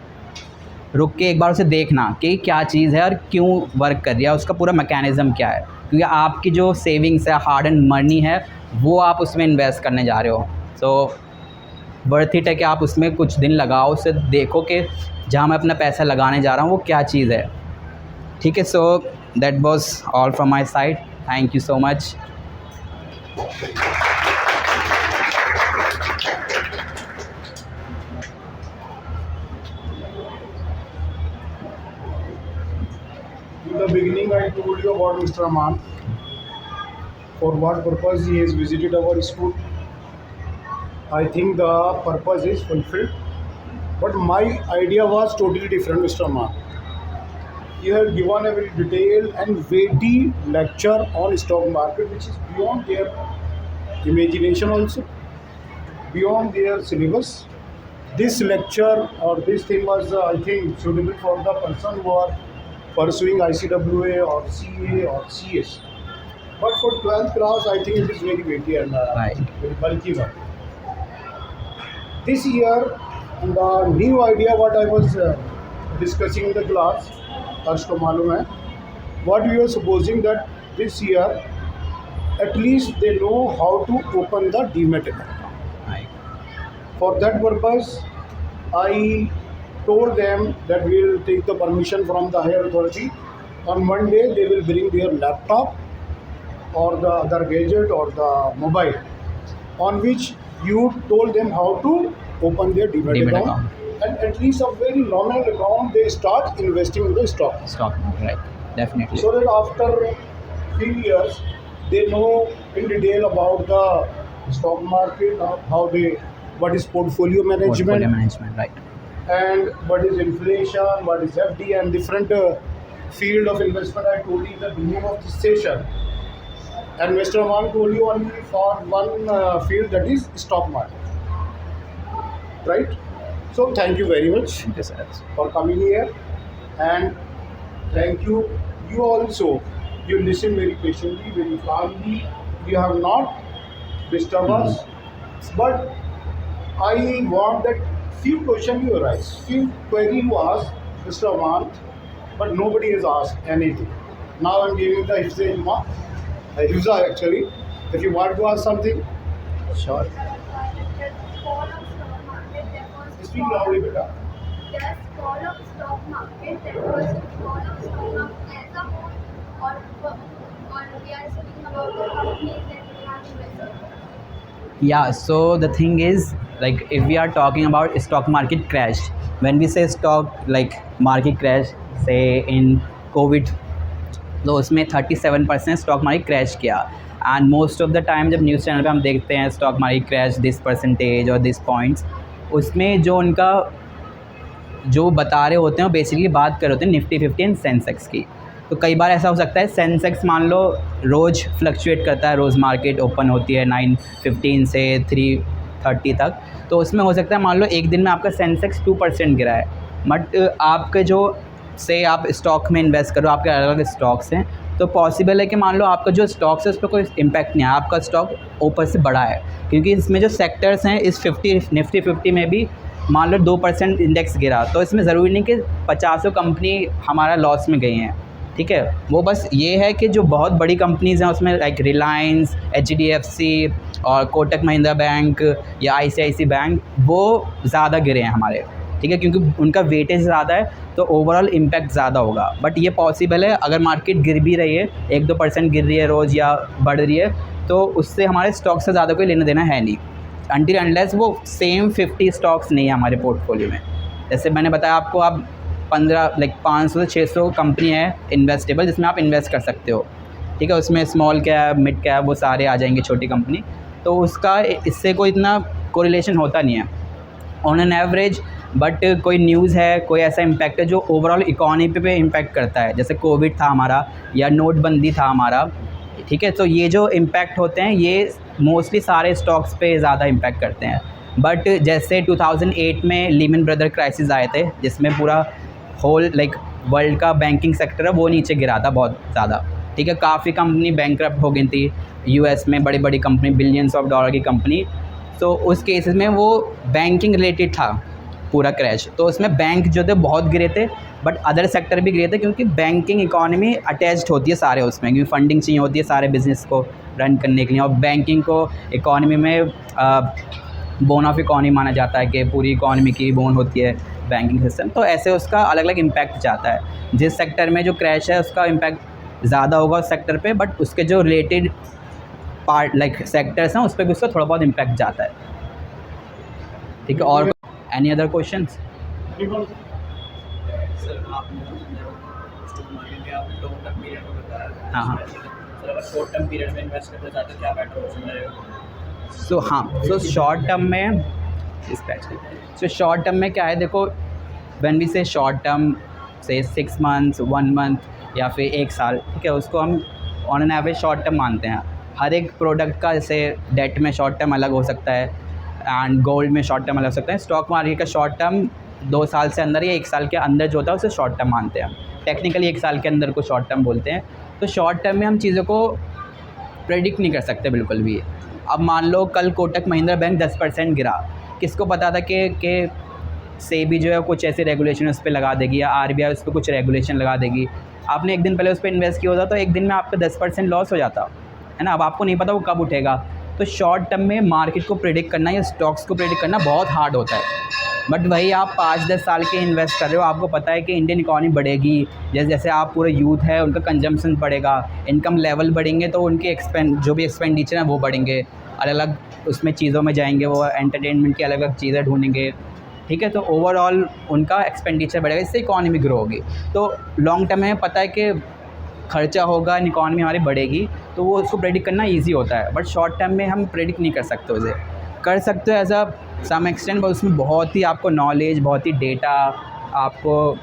रुक के एक बार उसे देखना कि क्या चीज़ है और क्यों वर्क कर रही है, उसका पूरा मैकेनिज़्म क्या है, क्योंकि आपकी जो सेविंग्स है, हार्ड एंड मनी है, वो आप उसमें इन्वेस्ट करने जा रहे हो। सो वर्थ इट है कि आप उसमें कुछ दिन लगाओ, उसे देखो कि जहाँ मैं अपना पैसा लगाने जा रहा हूँ वो क्या चीज़ है। ठीक है, so that was all from my side. Thank you so much. In the beginning, I told you about Mr. Aman, for what purpose he has visited our school. I think the purpose is fulfilled, but my idea was totally different, Mr. Aman. You have given a very detailed and weighty lecture on stock market, which is beyond their imagination also, beyond their syllabus. This lecture or this thing was, I think, suitable for the person who are pursuing ICWA or CA or CS. But for 12th class, I think it is very weighty and Right. very bulky one. This year, the new idea what I was discussing in the class, Harsh ko malum hai, what we were supposing that this year, at least they know how to open the Demat account. Right. For that purpose, I told them that we will take the permission from the higher authority. On Monday, they will bring their laptop or the other gadget or the mobile on which you told them how to open their Demat account. And at least a very nominal account, they start investing in the stock. Stock market, right. Definitely. So that after few years, they know in detail about the stock market, how they, what is portfolio management, Portfolio management, right. and what is inflation, what is FD, and different field of investment. I told you in the beginning of this session, and Mr. Aman told you only for one field, that is stock market, right? So thank you very much Thank you, sir. for coming here, and thank you. You also, you listen very patiently, very calmly. You have not disturbed us, but I want that few questions you arise, few query you ask Mr. Aman, but nobody has asked anything. Now I'm giving the Hifza actually. If you want to ask something, Sure. speak loudly, beta. Just call up stock market, that was to call up stock market as a whole, or we are speaking about the companies that we have invested. Yeah, so the thing is, like, if we are talking about stock market crash, when we say stock like market crash, say in COVID, तो उसमें 37% stock market crash किया। And most of the time जब news channel पे हम देखते हैं stock market crash this percentage और this points, उसमें जो उनका जो बता रहे होते हैं वो बेसिकली बात कर रहे होते हैं निफ्टी 50 एंड सेंसेक्स की। तो कई बार ऐसा हो सकता है सेंसेक्स मान लो रोज़ फ्लक्चुएट करता है, रोज़ मार्केट ओपन होती है 9:15 से 3:30 तक, तो उसमें हो सकता है मान लो एक दिन में आपका सेंसेक्स 2% गिरा है, बट आपके जो से आप स्टॉक में इन्वेस्ट करो, आपके अलग अलग स्टॉक्स हैं, तो पॉसिबल है कि मान लो आपका जो स्टॉक्स है उस पर कोई इम्पैक्ट नहीं है, आपका स्टॉक ऊपर से बढ़ा है, क्योंकि इसमें जो सेक्टर्स हैं इस निफ्टी 50 में भी मान लो 2% इंडेक्स गिरा, तो इसमें ज़रूरी नहीं कि 50 कंपनी हमारा लॉस में गई हैं, ठीक है। वो बस ये है कि जो बहुत बड़ी कंपनीज़ हैं उसमें लाइक रिलायंस, HDFC और कोटक महिंद्रा बैंक या ICICI बैंक, वो ज़्यादा गिरे हैं हमारे, ठीक है, क्योंकि उनका वेटेज ज़्यादा है तो ओवरऑल इम्पैक्ट ज़्यादा होगा। बट ये पॉसिबल है, अगर मार्केट गिर भी रही है, 1-2% गिर रही है रोज़ या बढ़ रही है, तो उससे हमारे स्टॉक से ज़्यादा कोई लेना देना है नहीं, अनटिल अनलेस वो सेम 50 स्टॉक्स नहीं है हमारे पोर्टफोलियो में। जैसे मैंने बताया आपको, आप 500 से 600 कंपनी है इन्वेस्टेबल जिसमें आप इन्वेस्ट कर सकते हो, ठीक है। उसमें स्मॉल कैप, मिड कैप, वो सारे आ जाएंगे, छोटी कंपनी, तो उसका इससे कोई इतना कोरिलेशन होता नहीं है ऑन एन एवरेज। बट कोई न्यूज़ है, कोई ऐसा इम्पैक्ट है जो ओवरऑल इकॉनमी पे इम्पैक्ट करता है, जैसे कोविड था हमारा या नोटबंदी था हमारा, ठीक है, तो ये जो इम्पैक्ट होते हैं ये मोस्टली सारे स्टॉक्स पे ज़्यादा इम्पैक्ट करते हैं। बट जैसे 2008 में लीमन ब्रदर क्राइसिस आए थे, जिसमें पूरा होल लाइक वर्ल्ड का बैंकिंग सेक्टर है वो नीचे गिरा था बहुत ज़्यादा, ठीक है। काफ़ी कंपनी बैंकरप्ट हो गई थी US में, बड़ी बड़ी कंपनी, बिलियंस ऑफ डॉलर की कंपनी। तो उस केसेस में वो बैंकिंग रिलेटेड था पूरा क्रैश, तो उसमें बैंक जो थे बहुत गिरे थे, बट अदर सेक्टर भी गिरे थे, क्योंकि बैंकिंग इकॉनमी अटैच्ड होती है सारे उसमें, क्योंकि फंडिंग चाहिए होती है सारे बिजनेस को रन करने के लिए, और बैंकिंग को इकॉनमी में बोन ऑफ इकॉनमी माना जाता है कि पूरी इकॉनमी की बोन होती है बैंकिंग सिस्टम। तो ऐसे उसका अलग अलग इम्पैक्ट जाता है, जिस सेक्टर में जो क्रैश है उसका इम्पैक्ट ज़्यादा होगा उस सेक्टर पे, बट उसके जो रिलेटेड पार्ट लाइक सेक्टर्स हैं उस पर भी उसका थोड़ा बहुत इम्पैक्ट जाता है, ठीक है। और एनी अदर क्वेश्चंस? सर आपने स्टॉक मार्केट में आप लॉन्ग टर्म पीरियड में बताया, हाँ हाँ। सर अगर शॉर्ट टर्म पीरियड में इन्वेस्ट करना चाहते हैं क्या बेटर ऑप्शन रहेगा? सो शॉर्ट टर्म में शॉर्ट टर्म में क्या है, देखो, व्हेन वी से शॉर्ट टर्म से 6 मंथ्स, 1 मंथ या फिर 1 साल, ठीक है, उसको हम on an average short term मानते हैं। हर एक प्रोडक्ट का, जैसे डेट में शॉर्ट टर्म अलग हो सकता है एंड गोल्ड में शॉर्ट टर्म अलग हो सकता है। स्टॉक मार्केट का शॉर्ट टर्म 2 साल से अंदर या 1 साल के अंदर जो होता है उसे शॉर्ट टर्म मानते हैं। टेक्निकली 1 साल के अंदर को शॉर्ट टर्म बोलते हैं। तो शॉर्ट टर्म में हम चीज़ों को प्रेडिक्ट नहीं कर सकते बिल्कुल भी। अब मान लो कल कोटक महिंद्रा बैंक 10% गिरा, किसको पता था कि सेबी जो है कुछ ऐसे रेगुलेशन उस पर लगा देगी या RBI उस पर कुछ रेगुलेशन लगा देगी। आपने एक दिन पहले उस पर इन्वेस्ट किया होता तो एक दिन में आपका 10% लॉस हो जाता है ना। अब आपको नहीं पता वो कब उठेगा। तो शॉर्ट टर्म में मार्केट को प्रेडिक्ट करना या स्टॉक्स को प्रेडिक्ट करना बहुत हार्ड होता है। बट वही आप 5-10 साल के इन्वेस्ट कर रहे हो, आपको पता है कि इंडियन इकॉनमी बढ़ेगी, जैसे जैसे आप पूरे यूथ है उनका कंजम्पशन बढ़ेगा, इनकम लेवल बढ़ेंगे, तो उनके जो भी एक्सपेंडिचर हैं वो बढ़ेंगे, अलग अलग उसमें चीज़ों में जाएंगे, वो एंटरटेनमेंट की अलग अलग चीज़ें ढूंढेंगे, ठीक है। तो ओवरऑल उनका एक्सपेंडिचर बढ़ेगा, इससे इकॉनमी ग्रो होगी। तो लॉन्ग टर्म में पता है कि खर्चा होगा, इकॉनमी हमारी बढ़ेगी, तो वो उसको प्रेडिक्ट करना ईजी होता है। बट शॉर्ट टर्म में हम प्रेडिक्ट नहीं कर सकते, उसे कर सकते हो as a some extent, but उसमें बहुत ही आपको नॉलेज, बहुत ही डेटा आपको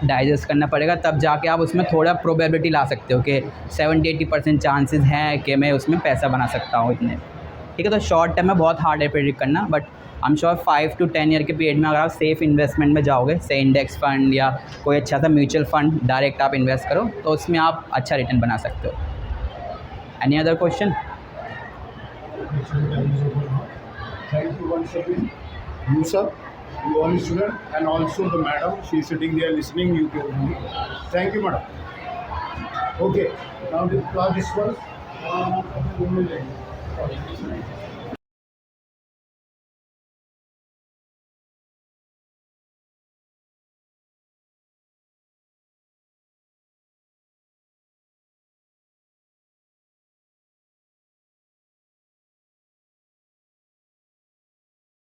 डाइजेस्ट करना पड़ेगा, तब जाके आप उसमें थोड़ा प्रोबेबिलिटी ला सकते हो कि 70-80% चांसेस हैं कि मैं उसमें पैसा बना सकता हूँ इतने, ठीक है। तो शॉर्ट टर्म में बहुत हार्ड है प्रेडिक्ट करना, but I am sure 5 to 10 year के पीरियड में अगर आप सेफ़ इन्वेस्टमेंट में जाओगे, से इंडेक्स फंड या कोई अच्छा सा म्यूचुअल फंड डायरेक्ट आप इन्वेस्ट करो, तो उसमें आप अच्छा रिटर्न बना सकते हो। Any other question? Thank you once again, you sir, you all student, and also the madam. She is sitting there listening. You can. Thank you, madam. Okay, now this one.